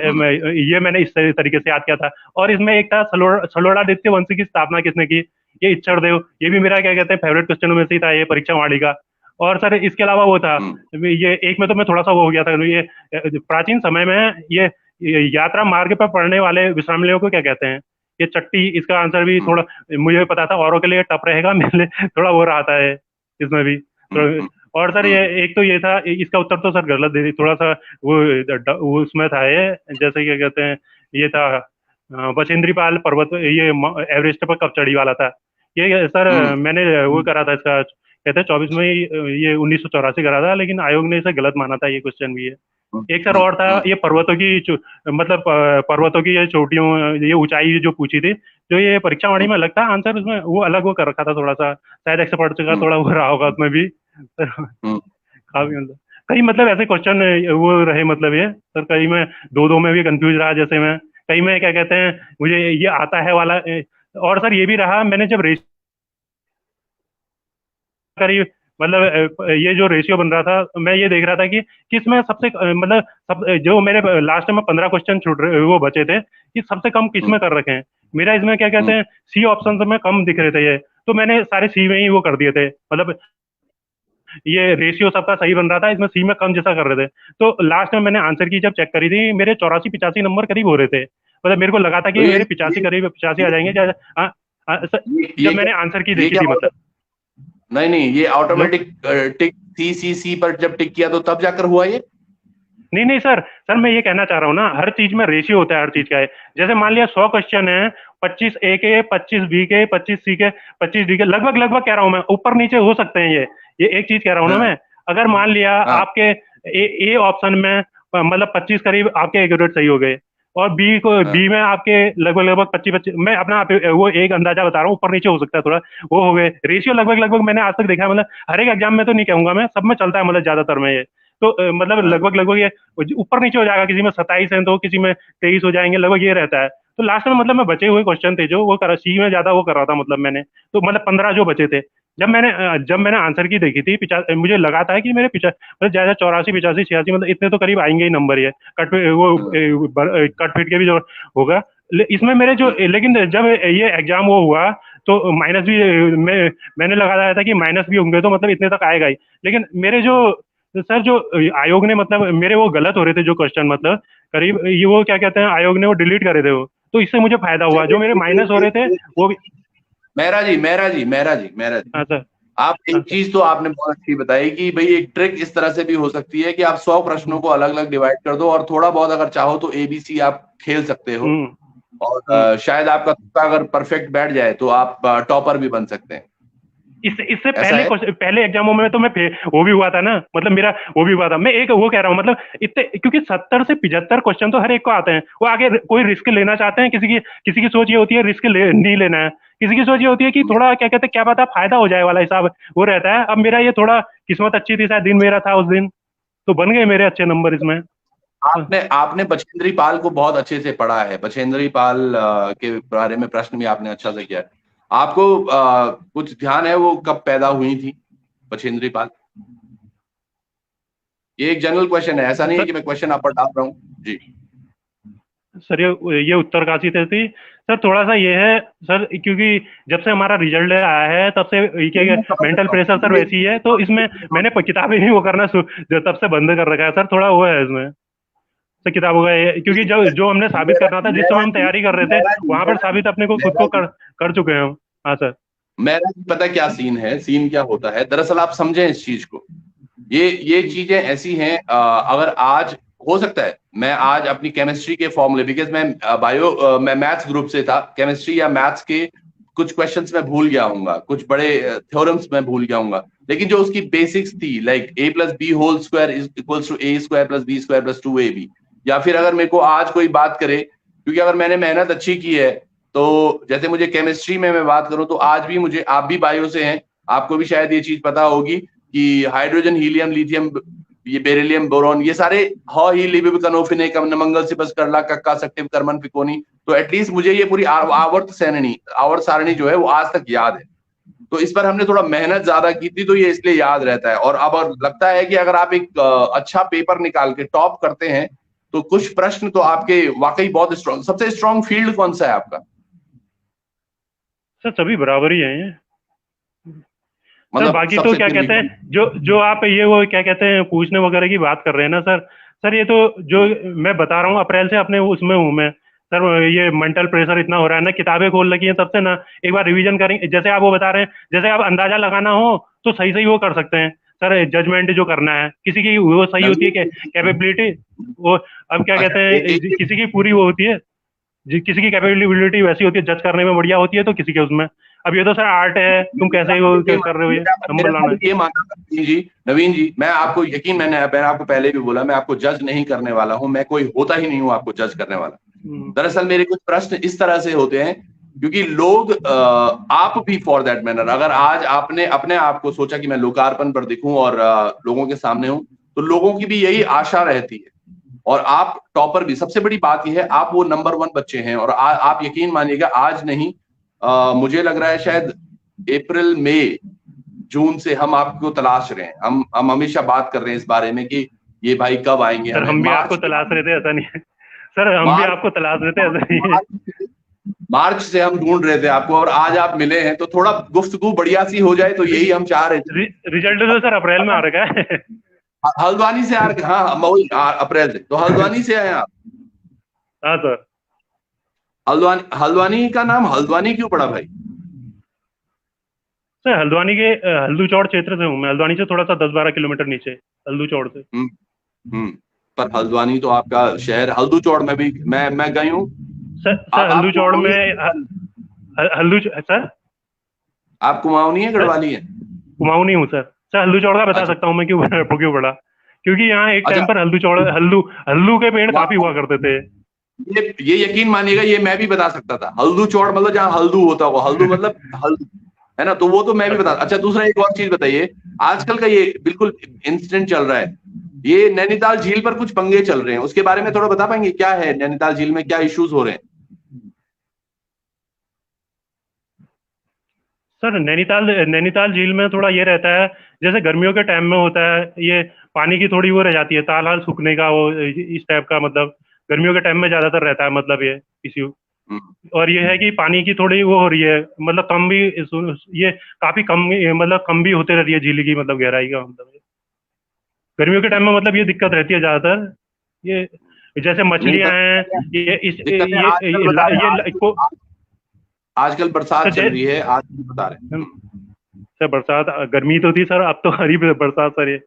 हम्म।
ये मैंने इस तरीके से याद किया था। और इसमें एक था सलोड़ादित्य वंश की स्थापना किसने की, ये इच्छर देव। ये भी मेरा क्या कहते हैं फेवरेट क्वेश्चनों में से ही था, ये परीक्षा वाणी का। और सर इसके अलावा वो था,
हम्म।
ये एक में तो मैं थोड़ा सा वो हो गया था, ये प्राचीन समय में ये यात्रा मार्ग पर पड़ने वाले विश्रामलयों को क्या कहते हैं, ये चट्टी। इसका आंसर भी
हम्म।
थोड़ा मुझे पता था, औरों के लिए टफ रहेगा, मेरे लिए थोड़ा वो रहा था इसमें भी
हम्म।
तो।
हम्म।
और सर ये
हम्म।
एक तो ये था, इसका उत्तर तो सर गलत दे दी थोड़ा सा, वो उसमें था ये, जैसे क्या कहते हैं ये था बचेंद्री पाल पर्वत, ये एवरेस्ट पर कब चढ़ी वाला था। ये सर
हम्म।
मैंने वो करा था इसका, कहते हैं 24 में ये 1984 करा था, लेकिन आयोग ने इसे गलत माना था, ये क्वेश्चन भी है। एक सर
हम्म।
और था,
हम्म।
ये पर्वतों की मतलब पर्वतों की ये चोटियों, ये ऊंचाई जो पूछी थी, जो ये परीक्षा वाणी में अलग था आंसर, उसमें वो अलग वो कर रखा था थोड़ा सा, शायद एक्सपर्ट का
हम्म।
थोड़ा वो रहा होगा उसमें भी
हम्म।
काफी मतलब कई मतलब ऐसे क्वेश्चन वो रहे, मतलब ये सर कई में दो दो में भी कंफ्यूज रहा, जैसे मैं कई में क्या कहते हैं मुझे ये आता है वाला और सर ये भी रहा, मैंने जब रेशियो करी, मतलब ये जो रेशियो बन रहा था, मैं ये देख रहा था कि किस में सबसे मतलब सब जो मेरे लास्ट में 15 क्वेश्चन छूट रहे वो बचे थे, कि सबसे कम किस में कर रखे हैं। मेरा इसमें क्या कहते
हम्म।
हैं सी ऑप्शन में कम दिख रहे थे ये, तो मैंने सारे सी में ही वो कर दिए थे, मतलब ये रेशियो सबका सही बन रहा था, इसमें सी में कम जैसा कर रहे थे। तो लास्ट में मैंने आंसर की जब चेक करी थी, मेरे 84 85 नंबर करीब हो रहे थे, मतलब मेरे को लगा था
तो
कि मेरे 85 करीब 85 आ जाएंगे क्या।
ये
जब मैंने आंसर की
ये
देखी
क्या
थी मतलब।
नहीं नहीं, ये
हेलो।
ऑटोमेटिक टिक सी पर जब टिक किया तो तब जाकर हुआ ये?
नहीं नहीं सर, मैं ये कहना चाह रहा हूँ ना, हर चीज में रेशियो होता है, हर चीज का है। जैसे मान लिया 100 क्वेश्चन है, 25 A के, 25 B के, 25 C के, 25 D के, लगभग लगभग कह रहा हूँ मैं, ऊपर नीचे हो सकते हैं ये एक चीज कह रहा हूँ ना
हाँ।
मैं। अगर मान लिया
हाँ।
आपके ए ऑप्शन में मतलब 25 करीब आपके एक्यूरेट सही हो गए, और
हाँ।
बी में आपके लगभग लगभग 25 25, मैं अपना वो एक अंदाजा बता रहा हूँ, ऊपर नीचे हो सकता है थोड़ा, वो हो गए। रेशियो लगभग लगभग मैंने आज तक देखा है, मतलब हर एक एग्जाम में तो नहीं कहूंगा मैं, सब में चलता है मतलब ज्यादातर में ये। तो मतलब
हाँ।
लगभग लगभग ये ऊपर नीचे हो जाएगा, किसी में 27 है तो किसी में 23 हो जाएंगे, लगभग ये रहता है। तो लास्ट में मतलब मैं बचे हुए क्वेश्चन थे जो वो करा सी में ज्यादा वो कर रहा था, मतलब मैंने तो मतलब 15 जो बचे थे, जब मैंने आंसर की देखी थी, मुझे लगा था कि मेरे मतलब ज्यादा 84 85 86 मतलब इतने तो करीब आएंगे ही नंबर, ये कट वो
हाँ।
कट फिट के भी जो होगा। इसमें मेरे जो, लेकिन जब ये एग्जाम वो हुआ, तो माइनस भी मैंने लगाया था कि माइनस भी होंगे तो मतलब इतने तक आएगा ही। लेकिन मेरे जो सर जो आयोग ने मतलब मेरे वो गलत हो रहे थे जो क्वेश्चन, मतलब करीब ये वो क्या कहते हैं, आयोग ने वो डिलीट करे थे वो, तो इससे मुझे फायदा हुआ। जो मेरे माइनस हो रहे थे वो भी।
मेहरा जी,
हाँ सर।
आप
हाँ
एक
सर।
चीज तो आपने बहुत अच्छी बताई कि भाई एक ट्रिक इस तरह से भी हो सकती है कि आप 100 प्रश्नों
हम्म।
को अलग अलग डिवाइड कर दो और थोड़ा बहुत अगर चाहो तो एबीसी आप खेल सकते हो।
हम्म।
और
हम्म।
शायद आपका तुक्का अगर परफेक्ट बैठ जाए तो आप टॉपर भी बन सकते हैं।
इससे इससे
ऐसा है?
पहले एग्जामों में तो वो भी हुआ था ना, मतलब मेरा वो भी हुआ था। मैं एक वो कह रहा हूँ मतलब इतने, क्योंकि 70 से 75 क्वेश्चन तो हर एक को आते हैं। वो आगे कोई रिस्क लेना चाहते हैं, किसी की सोच ये होती है रिस्क नहीं लेना है, किसी की सोच ये होती है कि थोड़ा क्या कहते हैं, क्या पता फायदा हो जाए वाला हिसाब वो रहता है। अब मेरा ये थोड़ा किस्मत अच्छी थी, शायद दिन मेरा था उस दिन, तो बन गए मेरे अच्छे नंबर इसमें। हाँ।
आपने आपने बछेंद्री पाल को बहुत अच्छे से पढ़ा है। बछेंद्री पाल के बारे में प्रश्न भी आपने अच्छा से किया है। आपको कुछ ध्यान है वो कब पैदा हुई थी, बछेंद्री पाल? ये एक जनरल क्वेश्चन है, ऐसा नहीं है
सर
कि मैं क्वेश्चन आप पर डाल रहा हूँ जी।
सर ये उत्तरकाशी से थी सर। थोड़ा सा ये है सर, क्योंकि जब से हमारा रिजल्ट आया है तब से ये क्या
मैं समझ
मेंटल
सकता
प्रेशर सर
हूँ
वैसी है, तो इसमें मैंने किताबें ही वो करना जो तब से बंद कर रखा है सर। थोड़ा वो है इसमें सर किताबों का क्योंकि जब जो हमने साबित करना था जिस समय हम तैयारी कर रहे थे, वहां पर साबित अपने को खुद को कर चुके हैं हम। हाँ सर।
मेरा पता क्या सीन है, सीन क्या होता है दरअसल, आप समझें इस चीज को। ये चीजें ऐसी हैं, अगर आज हो सकता है मैं आज अपनी केमिस्ट्री के फॉर्मूले, बिकॉज मैं मैथ्स ग्रुप से था, केमिस्ट्री या मैथ्स के कुछ क्वेश्चंस मैं भूल गया हूंगा, कुछ बड़े थ्योरम्स मैं भूल गया हूंगा, लेकिन जो उसकी बेसिक्स थी like A plus B whole square is equals to A square plus B square plus 2ab, या फिर अगर मेरे को आज कोई बात करे, क्योंकि अगर मैंने मेहनत अच्छी की है तो जैसे मुझे केमिस्ट्री में मैं बात करूं तो आज भी मुझे, आप भी बायो से हैं, आपको भी शायद ये चीज पता होगी कि हाइड्रोजन, हीलियम, लिथियम, ये बेरिलियम, बोरॉन, ये सारे ह ही लिबिब कनोफिने कम मंगल सिपस करला कक्का सक्टिव कर्मन फिकोनी, तो एटलीस्ट मुझे ये पूरी आवर्त सारणी जो है वो आज तक याद है। तो इस पर हमने थोड़ा मेहनत ज्यादा की थी तो ये इसलिए याद रहता है। और अब और लगता है कि अगर आप एक अच्छा पेपर निकाल के टॉप करते हैं तो कुछ प्रश्न तो आपके वाकई बहुत स्ट्रॉन्ग। सबसे स्ट्रॉन्ग फील्ड कौन सा है आपका?
सर सभी बराबर ही है ये। सर
मतलब
बाकी तो
सबसे
क्या
फिर भी
कहते हैं, जो जो आप ये वो क्या कहते हैं पूछने वगैरह की बात कर रहे हैं ना सर। सर ये तो जो मैं बता रहा हूँ अप्रैल से अपने उसमें हूँ मैं सर। ये मेंटल प्रेशर इतना हो रहा है ना, किताबें खोल रखी हैं तब से ना। एक बार रिवीजन करेंगे, जैसे आप वो बता रहे हैं, जैसे आप अंदाजा लगाना हो तो सही सही वो कर सकते हैं सर। जजमेंट जो करना है किसी की वो सही होती है,
नवीन,
कैपेबिलिटी वो, अब क्या कहते
अच्छा
हैं किसी की पूरी वो होती है, किसी की कैपेबिलिटी वैसी होती है, जज करने में बढ़िया होती है तो किसी के उसमें। अब ये तो सर आर्ट है, तुम कैसे ही वो कर रहे हो, ये नंबर
मेरा
लाना
भी
है।
ये मानना था नवीन जी, मैं आपको यकीन, मैंने आपको पहले भी बोला, मैं आपको जज नहीं करने वाला हूं, मैं कोई होता ही नहीं हूं आपको जज करने वाला।
हम्म।
दरअसल मेरे कुछ प्रश्न इस तरह से होते हैं क्योंकि लोग, आप भी फॉर दैट मैटर, अगर आज आपने अपने आप को सोचा कि मैं लोकार्पण पर दिखूं और लोगों के सामने हूं, तो लोगों की भी यही आशा रहती है। और आप टॉपर भी, सबसे बड़ी बात यह है आप वो नंबर 1 बच्चे हैं। और आप यकीन मानिएगा, आज नहीं, मुझे लग रहा है शायद अप्रैल मई जून से हम आपको तलाश रहे हैं। हम हमेशा बात कर रहे हैं इस बारे में कि ये भाई कब आएंगे,
सर
हमें
हम भी
मार्च
आपको
के
तलाश रहे थे, ऐसा नहीं है। सर हम भी
मार्च
आपको तलाश रहे थे, ऐसा नहीं है।
मार्च मार्च से हम ढूंढ रहे थे आपको, और आज आप मिले हैं तो थोड़ा गुफ्तगू बढ़िया सी हो जाए, तो यही हम चाह रहे थे।
रिजल्ट तो सर अप्रैल में आ रखा है।
हल्द्वानी से हाँ, अप्रैल से, तो हल्द्वानी से आए आप?
हाँ सर।
हल्द्वानी का नाम हल्द्वानी क्यों पड़ा भाई?
सर हल्द्वानी के हल्दू चौड़ क्षेत्र से हूँ मैं, हल्द्वानी से थोड़ा सा 10-12 किलोमीटर नीचे, हल्दू चौड़ से।
हम्म हम्म पर हल्द्वानी तो आपका शहर, हल्दू चौड़ में भी मैं गई हूँ।
सर हल्दू
आप
चौड़
कुमाऊनी
में सर
आप कुमाऊनी है,
सर
गढ़वाली है?
कुमाऊं नहीं हूँ सर। सर हल्दू चौड़ का बता
अच्छा
सकता हूँ मैं क्यों पड़ा। क्योंकि यहाँ एक
अच्छा।
टाइम पर हल्दू हल्दू के पेड़ काफी हुआ करते थे।
ये यकीन मानिएगा, ये मैं भी बता सकता था। हल्दू चौड़ मतलब जहाँ हल्दू होता हो, हल्दू मतलब हल्दू, है ना? तो वो तो मैं भी बता।
अच्छा।
अच्छा, दूसरा एक और चीज बताइए, आजकल का ये बिल्कुल इंसिडेंट चल रहा है, ये नैनीताल झील पर कुछ पंगे चल रहे हैं, उसके बारे में थोड़ा बता पाएंगे? क्या है नैनीताल झील में, क्या इश्यूज हो रहे हैं?
सर नैनीताल नैनीताल झील में थोड़ा ये रहता है, जैसे गर्मियों के टाइम में होता है ये, पानी की थोड़ी वो रह जाती है, ताल हाल सूखने का वो इस टाइप का, मतलब गर्मियों के टाइम में ज्यादातर रहता है, मतलब ये इश्यू। और ये है कि पानी की थोड़ी वो हो रही है, मतलब कम भी, ये काफी कम, मतलब कम भी होते रहती है झील की मतलब गहराई का मतलब। गर्मियों के टाइम में मतलब ये दिक्कत रहती है ज्यादातर, ये जैसे
नहीं
मछलियां हैं, ये इस
दिक्कतें आजकल बता रहे हैं, आजकल बरसात चल रही है, आज बता रहे हैं।
सर बरसात, गर्मी तो थी सर, अब तो हरी बरसात सर ये।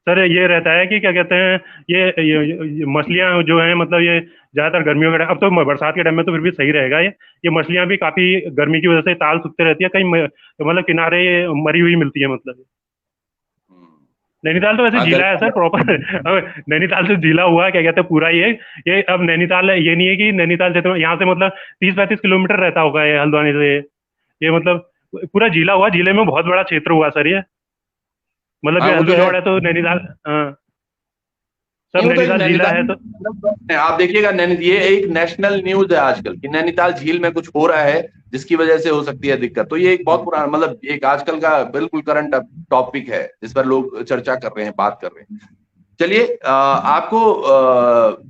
सर ये रहता है कि क्या कहते हैं, ये मछलियां जो हैं मतलब ये ज्यादातर गर्मियों के टाइम, अब तो बरसात के टाइम में तो फिर भी सही रहेगा, ये मछलियां भी काफी गर्मी की वजह से ताल सूखते रहती है, कहीं मतलब किनारे ये मरी हुई मिलती है मतलब। नैनीताल तो वैसे जिला है सर प्रॉपर नैनीताल से जिला हुआ क्या कहते हैं पूरा ये अब नैनीताल ये नहीं है कि नैनीताल क्षेत्र में यहाँ से मतलब 30-35 किलोमीटर रहता होगा ये हल्द्वानी से, ये मतलब पूरा जिला हुआ, जिले में बहुत बड़ा क्षेत्र हुआ सर ये, मतलब ये हल्द्वानी है तो नैनीताल, हाँ सब नैनीताल जिला है तो।
आप देखिएगा ये एक नेशनल न्यूज है आजकल कि नैनीताल झील में कुछ हो रहा है जिसकी वजह से हो सकती है दिक्कत, तो ये एक बहुत पुराना मतलब एक आजकल का बिल्कुल करंट टॉपिक है जिस पर लोग चर्चा कर रहे हैं, बात कर रहे हैं। चलिए आपको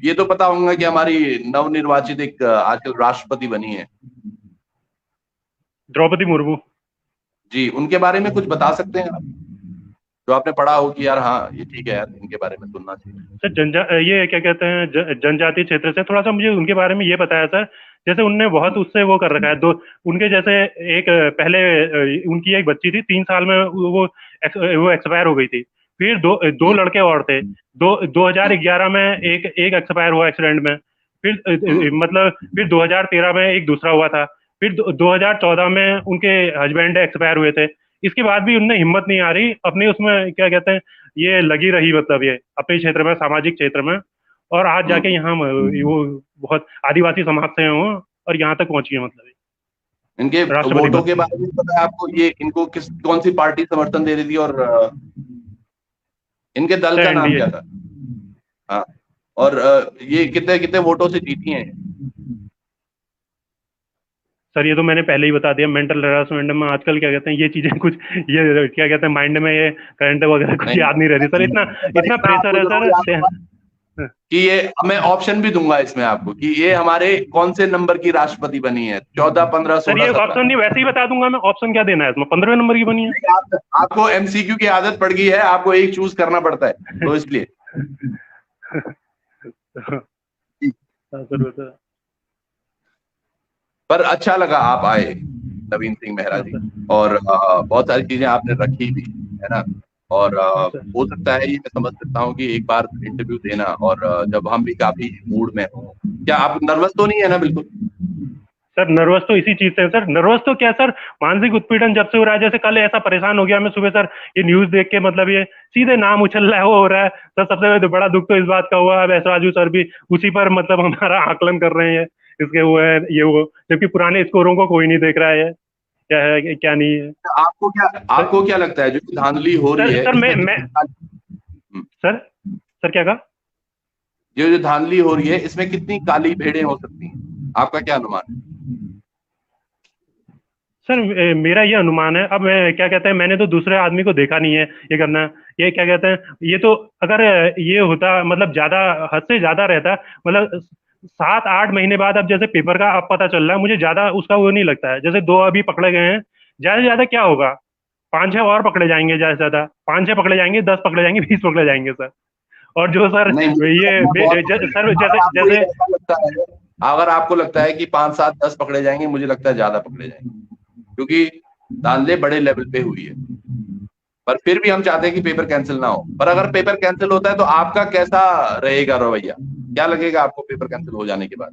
ये तो पता होगा कि हमारी नवनिर्वाचित एक आजकल राष्ट्रपति बनी है
द्रौपदी मुर्मू
जी, उनके बारे में कुछ बता सकते हैं आप, जो आपने पढ़ा हो कि यार हाँ ये ठीक है यार इनके बारे में सुनना चाहिए।
सर ये क्या कहते हैं जनजातीय क्षेत्र से थोड़ा सा मुझे उनके बारे में ये बताया सर, जैसे उनने बहुत उससे वो कर रखा है, दो उनके जैसे एक पहले उनकी एक बच्ची थी 3 साल में वो एक्सपायर हो गई थी, फिर दो लड़के और थे, 2011 में एक एक्सपायर हुआ एक्सीडेंट में, फिर मतलब फिर 2013 में एक दूसरा हुआ था, फिर 2014 में उनके हस्बैंड एक्सपायर हुए थे। इसके बाद भी उनने हिम्मत नहीं आ रही अपनी उसमें क्या कहते हैं, ये लगी रही मतलब ये अपने क्षेत्र में, सामाजिक क्षेत्र में, और आज जाके यहाँ वो बहुत आदिवासी समाज से हैं वो, और यहाँ तक पहुंची है मतलब।
इनके वोटों के बारे में पता है आपको, ये इनको कौन सी पार्टी समर्थन दे रही थी और इनके दल का नाम क्या था? हाँ, और ये कितने कितने वोटों से जीती हैं?
सर ये तो मैंने पहले ही बता दिया, मेंटल हैरासमेंट में आजकल क्या कहते हैं ये चीजें कुछ, ये क्या कहते हैं माइंड में ये करंट वगैरह कुछ याद नहीं रहती सर, इतना प्रेशर है सर
कि ये मैं ऑप्शन भी दूंगा इसमें आपको कि ये हमारे कौन से नंबर की राष्ट्रपति बनी है, 14, 15, 16,
सर ये ऑप्शन नहीं, वैसे ही बता दूंगा मैं, ऑप्शन क्या देना है इसमें, 15वें नंबर की बनी है।
आपको एमसीक्यू की आदत पड़ गई है, आपको एक चूज करना पड़ता है तो इसलिए पर अच्छा लगा आप आए नवीन सिंह मेहरा जी, और बहुत सारी चीजें आपने रखी भी है ना, और हो सकता है ये मैं समझ सकता हूँ कि एक बार इंटरव्यू देना, और जब हम भी काफी मूड में हो, क्या आप नर्वस तो नहीं है ना? बिल्कुल
सर नर्वस तो इसी चीज से है सर, नर्वस तो क्या सर, मानसिक उत्पीड़न जब से हो रहा है, जैसे कल ऐसा परेशान हो गया मैं सुबह सर, ये न्यूज देख के मतलब ये सीधे नाम उछल रहा है, वो हो रहा है सर, सबसे बड़ा दुख तो इस बात का हुआ है ऐश्वर्या सर भी उसी पर मतलब हमारा आकलन कर रहे हैं इसके, वो है ये वो, जबकि पुराने स्कोरों को कोई नहीं देख रहा है क्या है क्या नहीं है।
आपको क्या लगता है जो धांधली हो रही है?
सर मैं सर क्या कहा?
जो धांधली हो रही है इसमें कितनी काली भेड़ें हो सकती हैं, आपका क्या अनुमान है?
सर मेरा ये अनुमान है, अब क्या कहते हैं, मैंने तो दूसरे आदमी को देखा नहीं है ये करना, ये क्या कहते हैं, ये तो अगर ये होता मतलब ज्यादा हद से ज्यादा रहता, मतलब 7-8 महीने बाद अब जैसे पेपर का अब पता चल रहा है, मुझे ज्यादा उसका वो नहीं लगता है, जैसे 2 अभी पकड़े गए हैं, ज्यादा से ज्यादा क्या होगा, 5-6 और पकड़े जाएंगे, ज्यादा से ज्यादा 5-6 पकड़े जाएंगे, 10 पकड़े जाएंगे, 20 पकड़े जाएंगे सर। और जो सर ये सर जैसे
अगर आपको लगता है कि 5, 7, 10 पकड़े जाएंगे, मुझे लगता है ज्यादा पकड़े जाएंगे, क्योंकि धांधली बड़े लेवल पे हुई है, पर फिर भी हम चाहते हैं कि पेपर कैंसिल ना हो। पर अगर पेपर कैंसिल होता है तो आपका कैसा रहेगा रवैया, क्या लगेगा आपको पेपर कैंसिल हो जाने के बाद?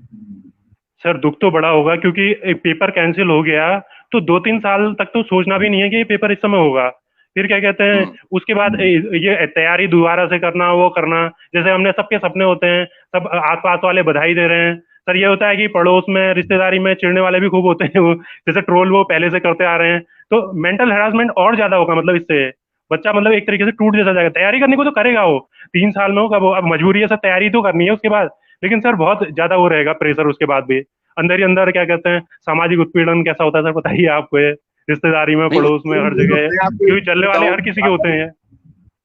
सर दुख तो बड़ा होगा, क्योंकि पेपर कैंसिल हो गया तो 2-3 साल तक तो सोचना भी नहीं है कि ये पेपर इस समय होगा, फिर क्या कहते हैं उसके बाद ये तैयारी दोबारा से करना, वो करना, जैसे हमने सबके सपने होते हैं, सब आसपास वाले बधाई दे रहे हैं सर, ये होता है कि पड़ोस में रिश्तेदारी में चिढ़ने वाले भी खूब होते हैं, वो जैसे ट्रोल वो पहले से करते आ रहे हैं, तो मेंटल हेरासमेंट और ज्यादा होगा, मतलब इससे बच्चा मतलब एक तरीके से टूट जैसा जाएगा, तैयारी करने को तो करेगा वो 3 साल में होगा वो, अब मजबूरी है सर, तैयारी तो करनी है उसके बाद, लेकिन सर बहुत ज्यादा वो रहेगा प्रेशर उसके बाद भी, अंदर ही अंदर क्या कहते हैं, सामाजिक उत्पीड़न कैसा होता है सर बताइए आपको, ये रिश्तेदारी में, पड़ोस में, हर जगह, क्योंकि चलने वाले हर किसी के होते हैं।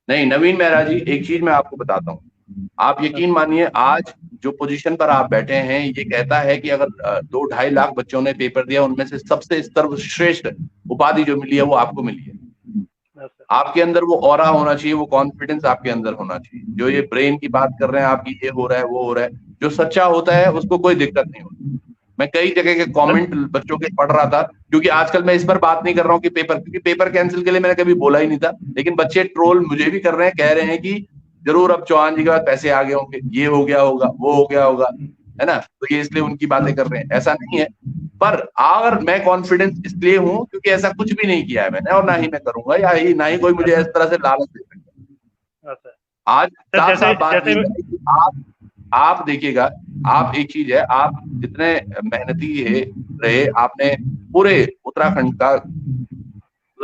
नहीं नवीन मेहरा जी, एक चीज मैं आपको बताता हूँ, आप यकीन मानिए आज जो पोजीशन पर आप बैठे हैं ये कहता है कि अगर 2-2.5 लाख बच्चों ने पेपर दिया उनमें से सबसे सर्वश्रेष्ठ उपाधि जो मिली है वो आपको मिली है। आपके अंदर वो ऑरा होना चाहिए, वो कॉन्फिडेंस आपके अंदर होना चाहिए। जो ये ब्रेन की बात कर रहे हैं आपकी, ये हो रहा है वो हो रहा है, जो सच्चा होता है उसको कोई दिक्कत नहीं होती। मैं कई जगह के कमेंट बच्चों के पढ़ रहा था, क्योंकि आजकल मैं इस पर बात नहीं कर रहा हूँ कि पेपर, क्योंकि पेपर कैंसिल के लिए मैंने कभी बोला ही नहीं था, लेकिन बच्चे ट्रोल मुझे भी कर रहे हैं, कह रहे हैं कि जरूर अब चौहान जी के बाद पैसे आ गए होंगे, ये हो गया होगा, वो हो गया होगा, है ना, तो ये इसलिए उनकी बातें कर रहे हैं। ऐसा नहीं है, पर अगर मैं कॉन्फिडेंस इसलिए हूं क्योंकि ऐसा कुछ भी नहीं किया है मैंने, और ना ही मैं करूंगा, या ही ना ही कोई मुझे इस तरह से लालच दे सकता है। आज
सर
साफ
जैसे
साफ बात
जैसे
ये है कि आप देखिएगा, आप एक चीज है, आप जितने मेहनती है रहे, आपने पूरे उत्तराखंड का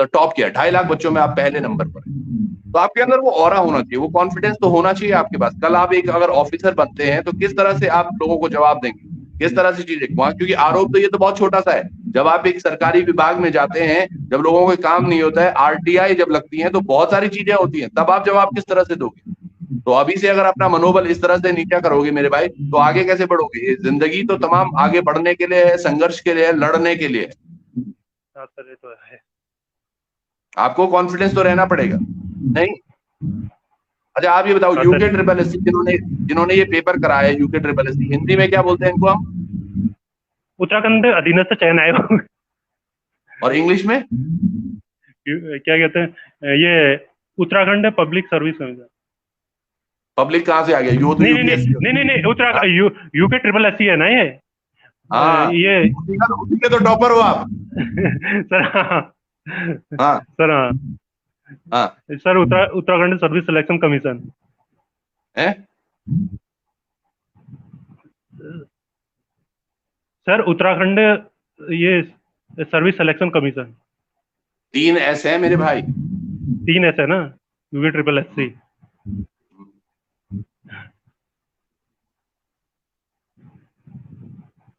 टॉप किया, 2.5 लाख बच्चों में आप पहले नंबर पर हैं, तो आपके अंदर वो ऑरा होना चाहिए, वो कॉन्फिडेंस तो होना चाहिए आपके पास। कल आप एक अगर ऑफिसर बनते हैं तो किस तरह से आप लोगों को जवाब देंगे, किस तरह से चीजें, क्योंकि आरोप तो ये तो बहुत छोटा सा है। जब आप एक सरकारी विभाग में जाते हैं, जब लोगों को काम नहीं होता है, आरटीआई जब लगती है, तो बहुत सारी चीजें होती हैं, तब आप जवाब किस तरह से दोगे। तो अभी से अगर अपना मनोबल इस तरह से नीचा करोगे मेरे भाई, तो आगे कैसे बढ़ोगे। ये जिंदगी तो तमाम आगे बढ़ने के लिए है, संघर्ष के लिए है, लड़ने के लिए है।
सर ये तो है।
आपको कॉन्फिडेंस तो रहना पड़ेगा। नहीं, अच्छा आप ये बताओ,
हाँ
UK
sir,
triple S C जिन्होंने जिन्होंने ये पेपर कराया है, UK triple S C, Hindi में क्या बोलते हैं इनको हम,
उत्तराखंड अधीनस्थ चयन आयोग
और इंग्लिश में?
क्या कहते हैं ये, Uttarakhand public service commission.
Public कहाँ से आ गया, यो तो
नहीं नहीं नहीं
यूपीएससी
नहीं नहीं नहीं,
होता है।
Uttarakhand UK triple S C है ना ये।
हाँ,
ये
उसी के तो टॉपर हो आप।
सर हाँ
हाँ
सर हाँ
हाँ
sir, Uttarakhand service selection commission.
है।
सर उत्तराखंड ये सर्विस सिलेक्शन कमीशन,
3 S है मेरे भाई।
3 S है ना, यूके ट्रिपल एस सी।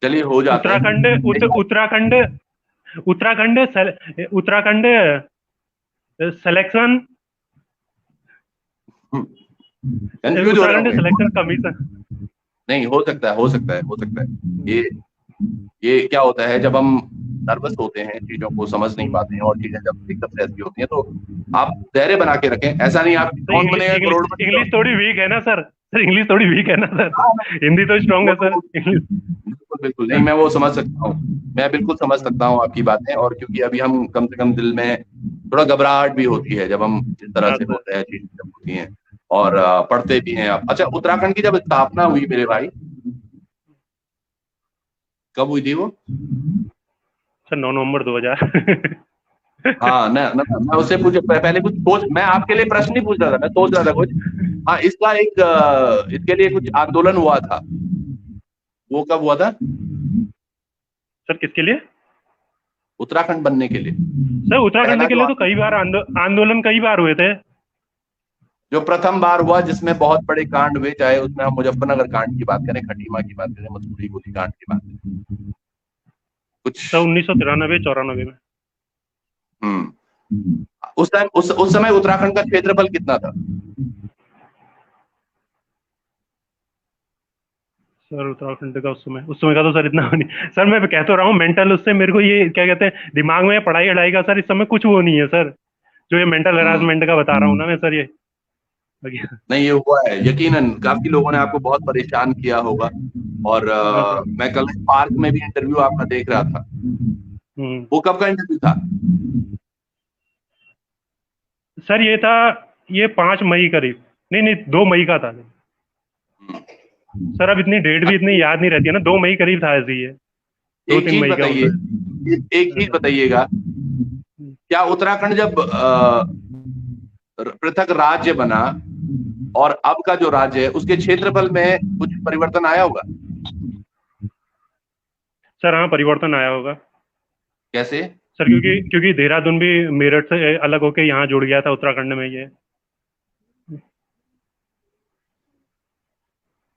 चलिए हो जाता
उत्तराखंड
है।
उत्तराखंड उत्तराखंड उत्तराखंड सिलेक्शन,
कंफ्यूज हो रहे
उत्तराखंड
होंगे।
Selection commission.
नहीं, हो सकता है, हो सकता है, हो सकता है। ये क्या होता है, जब हम नर्वस होते हैं, चीजों को समझ नहीं पाते हैं, और चीजें जब एकदम से ऐसी होती हैं, तो आप धैर्य बना के रखें। ऐसा नहीं आप
तो
कौन बनेगा
इंग्लिश
करोड़पति।
इंग्लिश थोड़ी वीक है ना सर, इंग्लिश थोड़ी वीक है ना सर, हिंदी तो स्ट्रांग
वो
है सर,
तो
इंग्लिश।
बिल्कुल बिल्कुल नहीं, मैं वो समझ सकता हूँ, मैं बिल्कुल समझ सकता हूँ आपकी बातें। और क्योंकि अभी हम कम से कम दिल में थोड़ा घबराहट भी होती है जब हम इस तरह
हाँ
से
सर।
होते हैं, चीजें जब होती हैं, और पढ़ते भी हैं आप। अच्छा, उत्तराखंड की जब स्थापना हुई मेरे भाई, कब हुई थी वो?
सर 9 नवंबर 2000।
हाँ, मैं उससे पहले कुछ सोच, मैं आपके लिए प्रश्न नहीं पूछ रहा था, मैं सोच रहा था कुछ। हाँ, इसका एक इसके लिए कुछ आंदोलन हुआ था, वो कब हुआ था?
सर किसके लिए?
उत्तराखंड बनने के लिए।
सर उत्तराखंड
पहला
के
जो
लिए तो कई बार आंदोलन कई बार हुए थे।
जो प्रथम बार हुआ, जिसमें बहुत बड़े कांड हुए, चाहे उसमें हम मुजफ्फरनगर कांड की बात करें, खटीमा की बात करें, मसूरी गोली कांड की बात करें, कुछ।
सर 1993-94 में।
उस टाइम उस समय उत्तराखंड का क्षेत्रफल कितना था?
सर उत्तराखंड का उस समय का तो सर इतना नहीं सर, मैं कह तो रहा हूँ मेंटल, उससे मेरे को ये क्या कहते हैं दिमाग में पढ़ाई अढ़ाई का सर इस समय कुछ वो नहीं है सर, जो ये मेंटल
हम्म
हरासमेंट का बता रहा हूँ ना मैं सर ये।
नहीं, ये हुआ है यकीनन, काफी लोगों ने आपको बहुत परेशान किया होगा। और
हाँ सर।
मैं कल पार्क में भी इंटरव्यू आपका देख रहा था। वो कब का इंटरव्यू था?
सर ये था, ये 5 मई करीब, नहीं नहीं 2 मई का था सर। अब इतनी डेट भी इतनी याद नहीं रहती है ना, 2 मई करीब था ऐसे ही है, दो
एक
तीन
चीज
मई का
बताइए,
मतलब।
एक चीज बताइएगा, क्या उत्तराखंड जब पृथक राज्य बना, और अब का जो राज्य है उसके क्षेत्रफल में कुछ परिवर्तन आया होगा?
सर हाँ परिवर्तन आया होगा
कैसे?
सर, क्योंकि क्योंकि देहरादून भी मेरठ से अलग होके यहाँ जुड़ गया था उत्तराखंड में ये।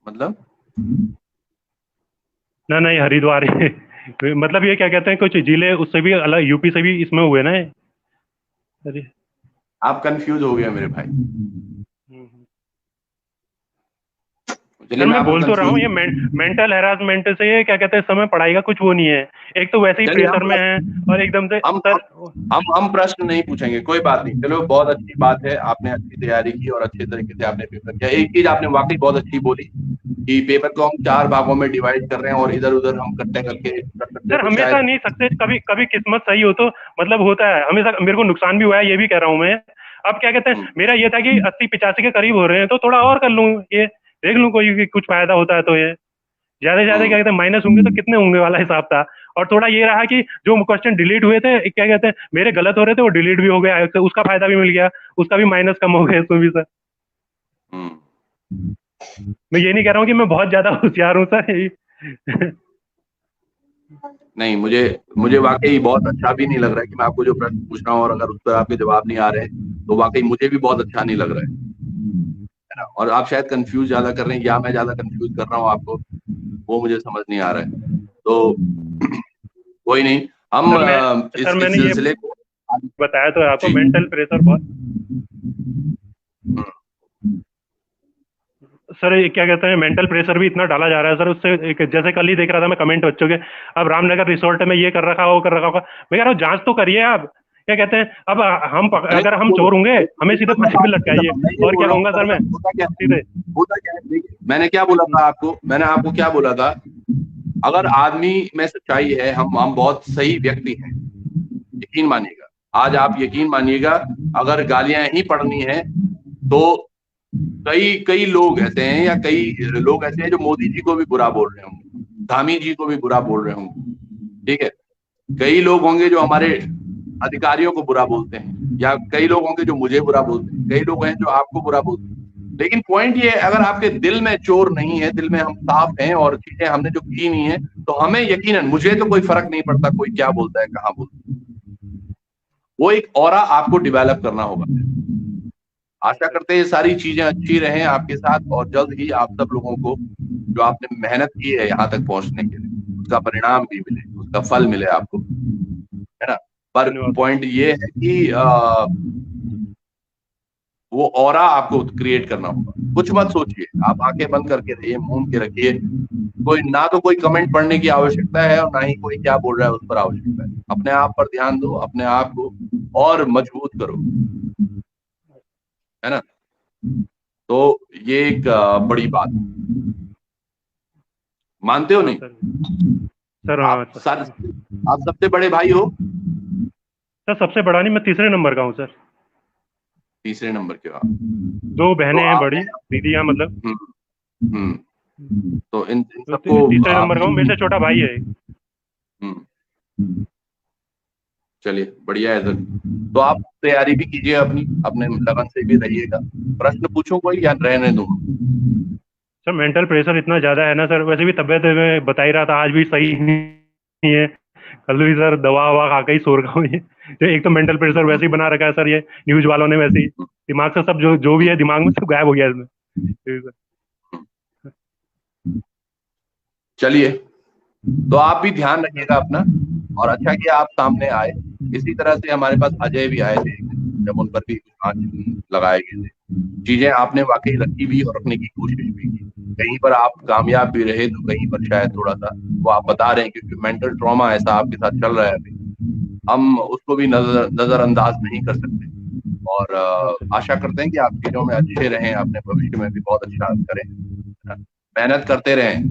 मतलब?
ना ना, ये हरिद्वार है। मतलब ये क्या कहते हैं, कुछ जिले उससे भी अलग, यूपी से भी इसमें हुए ना ये। अरे
आप कंफ्यूज हो गए मेरे भाई। चलिए
सर
मैं
मैं
आपको
बोल तो रहा हूँ, ये
कंफ्यूज।
मेंटल हैरासमेंट से ये क्या कहते हैं, समय पढ़ाई का कुछ वो नहीं है। एक तो वैसे ही
चलिए
प्रेशर में है और एकदम से
हम
सर।
हम प्रश्न नहीं पूछेंगे, कोई बात नहीं। चलो बहुत अच्छी बात है, आपने अच्छी तैयारी की और अच्छे तरीके से आपने पेपर किया। एक चीज आपने वाकई बहुत अच्छी बोली कि पेपर को हम 4 भागों में डिवाइड कर रहे हैं और इधर उधर हम इकट्ठे करके कर सकते हैं,
सर
तो
हमेशा
शायद।
नहीं सकते, कभी कभी किस्मत सही हो तो मतलब होता है हमेशा। मेरे को नुकसान भी हुआ है, ये भी कह रहा हूँ मैं। अब क्या कहते हैं,
हम्म,
मेरा ये था कि 80-85 के करीब हो रहे हैं तो थोड़ा और कर लूँ, ये देख लूँ कोई कि कुछ फायदा होता है तो ये ज्यादा से ज्यादा क्या
हम्म,
कहते हैं माइनस होंगे तो कितने होंगे वाला हिसाब था। और थोड़ा ये रहा कि जो क्वेश्चन डिलीट हुए थे, क्या कहते हैं मेरे गलत हो रहे थे, वो डिलीट भी हो गया तो उसका फायदा भी मिल गया, उसका भी माइनस कम हो गया इसमें भी सर।
हम्म।
मैं ये नहीं कह रहा हूँ कि मैं बहुत ज्यादा होशियार हूँ सर।
नहीं, मुझे मुझे वाकई बहुत अच्छा भी नहीं लग रहा है कि मैं आपको जो प्रश्न पूछ रहा हूँ और अगर उस पर आपके जवाब नहीं आ रहे हैं, तो वाकई मुझे भी बहुत अच्छा नहीं लग रहा है ना। और आप शायद कंफ्यूज ज्यादा कर रहे हैं या मैं ज्यादा कंफ्यूज कर रहा हूँ आपको, वो मुझे समझ नहीं आ रहा है। तो कोई नहीं, हम
सर मैं
इस
सर मैंने ये
सिलसिले को
बताया तो है आपको,
जी।
मेंटल प्रेशर बहुत।
हम्म,
सर ये क्या कहते हैं, मेंटल प्रेशर भी इतना डाला जा रहा है सर उससे। एक जैसे कल ही देख रहा था मैं कमेंट बच्चों के, अब रामनगर रिसोर्ट में ये कर रखा वो कर रखा होगा। मैं कह रहा हूँ जांच तो करिए आप। क्या कहते हैं, अब
नहीं
अगर हम
बोलो,
चोर होंगे हमें सीधे
मैं
फांसी पे
बात नहीं कर
लटकाइए।
रहा हूँ, मैं ये
और
बोल
क्या
रहा हूँ
कहूंगा सर मैं,
दरअसल होता क्या है।
सीधे।
होता क्या है, देखिए मैंने क्या बोला था आपको, मैंने आपको क्या बोला था। अगर आदमी में सच्चाई है, हम बहुत सही व्यक्ति हैं, यकीन मानिएगा। आज आप यकीन मानिएगा, अगर गालियां ही पड़नी है तो कई कई लोग ऐसे हैं या कई लोग ऐसे हैं जो मोदी जी को भी बुरा बोल रहे होंगे, धामी जी को भी बुरा बोल रहे होंगे, ठीक है। कई लोग होंगे जो हमारे अधिकारियों को बुरा बोलते हैं, या कई लोग होंगे जो मुझे बुरा बोलते हैं, कई लोग हैं जो आपको बुरा बोलते हैं। लेकिन पॉइंट ये है, अगर आपके दिल में चोर नहीं है, दिल में हम साफ हैं और चीजें हमने जो की नहीं है, तो हमें यकीनन, मुझे तो कोई फर्क नहीं पड़ता कोई क्या बोलता है कहाँ बोलता है। वो एक ऑरा आपको डेवलप करना होगा। आशा करते हैं ये सारी चीजें अच्छी रहें आपके साथ और जल्द ही आप सब लोगों को जो आपने मेहनत की है यहाँ तक पहुंचने के लिए, उसका परिणाम भी मिले, उसका फल मिले आपको, है ना। पर
धन्यवाद सर।
पॉइंट ये है कि वो ऑरा आपको क्रिएट करना होगा। कुछ मत सोचिए, आप आंखें बंद करके रहिए, मूंद के रखिए। कोई ना तो कोई कमेंट पढ़ने की आवश्यकता है और ना ही कोई क्या बोल रहा है उस पर आवश्यकता है। अपने आप पर ध्यान दो, अपने आप को और मजबूत करो, है ना। तो ये एक बड़ी बात, मानते हो
हाँ
नहीं।
सर। सर हाँ
आप
सर।
सर आप सबसे बड़े भाई हो।
सर सबसे बड़ा नहीं, मैं तीसरे नंबर का हूँ सर।
तीसरे नंबर के हो आप।
दो
तो
बहनें हैं बड़ी,
आपने
दीदियाँ मतलब।
हम्म, हम्म, तो इन
तो
सबको
तीसरे नंबर का
आपने
हूँ, मेरे से छोटा भाई है एक।
हम्म, चलिए बढ़िया है सर। तो आप तैयारी भी कीजिए अपनी, अपने लगन से भी रहिएगा। प्रश्न पूछो कोई या रहने दो।
सर मेंटल प्रेशर इतना ज्यादा है ना सर, वैसे भी तबीयत में बता ही रहा था आज भी सही नहीं है। कल भी सर दवा ववा खा के ही सो रखा हूँ ये। तो एक तो मेंटल प्रेशर वैसे ही बना रखा है सर, ये न्यूज वालों ने वैसे ही दिमाग से सब जो जो भी है दिमाग में सब गायब हो गया इसमें। जी सर।
चलिए, तो आप भी ध्यान रखिएगा अपना, और अच्छा किया आप सामने आए। इसी तरह से हमारे पास अजय भी आए थे एक दिन, जब उन पर भी आंच लगाए गए थे। चीजें आपने वाकई रखी भी और रखने की कोशिश भी की। कहीं पर आप कामयाब भी रहे तो कहीं पर शायद थोड़ा सा, वो आप बता रहे हैं, क्योंकि मेंटल ट्रॉमा ऐसा आपके साथ चल रहा है अभी, हम उसको भी नजरअंदाज नहीं कर सकते। और
हाँ सर।
आशा करते हैं कि आप चीजों में अच्छे रहें, अपने भविष्य में भी बहुत अच्छा करें, है ना? मेहनत करते रहें।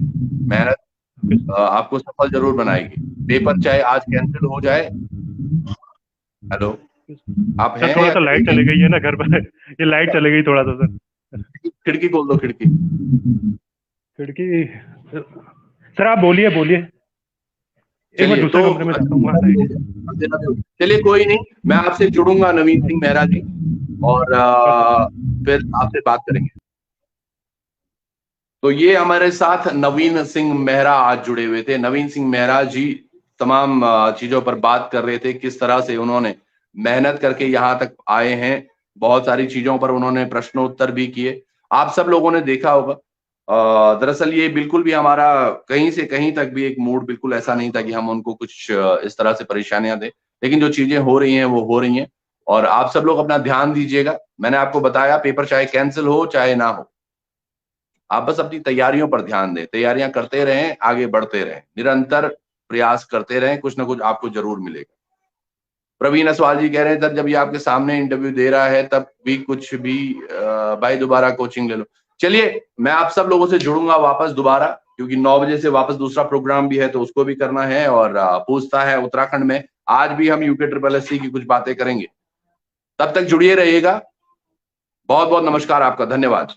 मेहनत
ओके सर।
आपको सफल जरूर बनाएगी। पेपर चाहे आज कैंसिल हो जाए। हेलो, आप
सर
हैं
थोड़ा
या
सा लाइट
कहीं?
चली गई है ना घर पर। ये लाइट चली गई थोड़ा सा सर।
खिड़की खोल दो, खिड़की।
खिड़की। सर आप बोलिए बोलिए। एक बार
चलिए तो
दूसरे कमरे में जाता हूँ, वहाँ
अंधेरा भी हो
लाइट है।
गया, अंधेरा भी हो गया। चलिए कोई नहीं, मैं आपसे जुड़ूंगा नवीन सिंह मेहरा जी, और
हाँ सर।
फिर आपसे बात करेंगे। तो ये हमारे साथ नवीन सिंह मेहरा आज जुड़े हुए थे। नवीन सिंह मेहरा जी तमाम चीजों पर बात कर रहे थे, किस तरह से उन्होंने मेहनत करके यहाँ तक आए हैं। बहुत सारी चीजों पर उन्होंने प्रश्नोत्तर भी किए, आप सब लोगों ने देखा होगा। दरअसल ये बिल्कुल भी हमारा कहीं से कहीं तक भी एक मूड बिल्कुल ऐसा नहीं था कि हम उनको कुछ इस तरह से परेशानियां दें। लेकिन जो चीजें हो रही हैं वो हो रही हैं, और आप सब लोग अपना ध्यान दीजिएगा। मैंने आपको बताया, पेपर चाहे कैंसिल हो चाहे ना हो, आप बस अपनी तैयारियों पर ध्यान दें, तैयारियां करते रहें, आगे बढ़ते रहें, निरंतर प्रयास करते रहें, कुछ ना कुछ आपको जरूर मिलेगा। प्रवीण असवाल जी कह रहे हैं सर जब ये आपके सामने इंटरव्यू दे रहा है तब भी कुछ भी भाई दोबारा कोचिंग ले लो। चलिए मैं आप सब लोगों से जुड़ूंगा वापस दोबारा, क्योंकि 9 बजे से वापस दूसरा प्रोग्राम भी है तो उसको भी करना है, और पूछता है उत्तराखंड में आज भी हम यूके ट्रिपल एससी की कुछ बातें करेंगे। तब तक जुड़िए रहिएगा। बहुत बहुत नमस्कार आपका, धन्यवाद।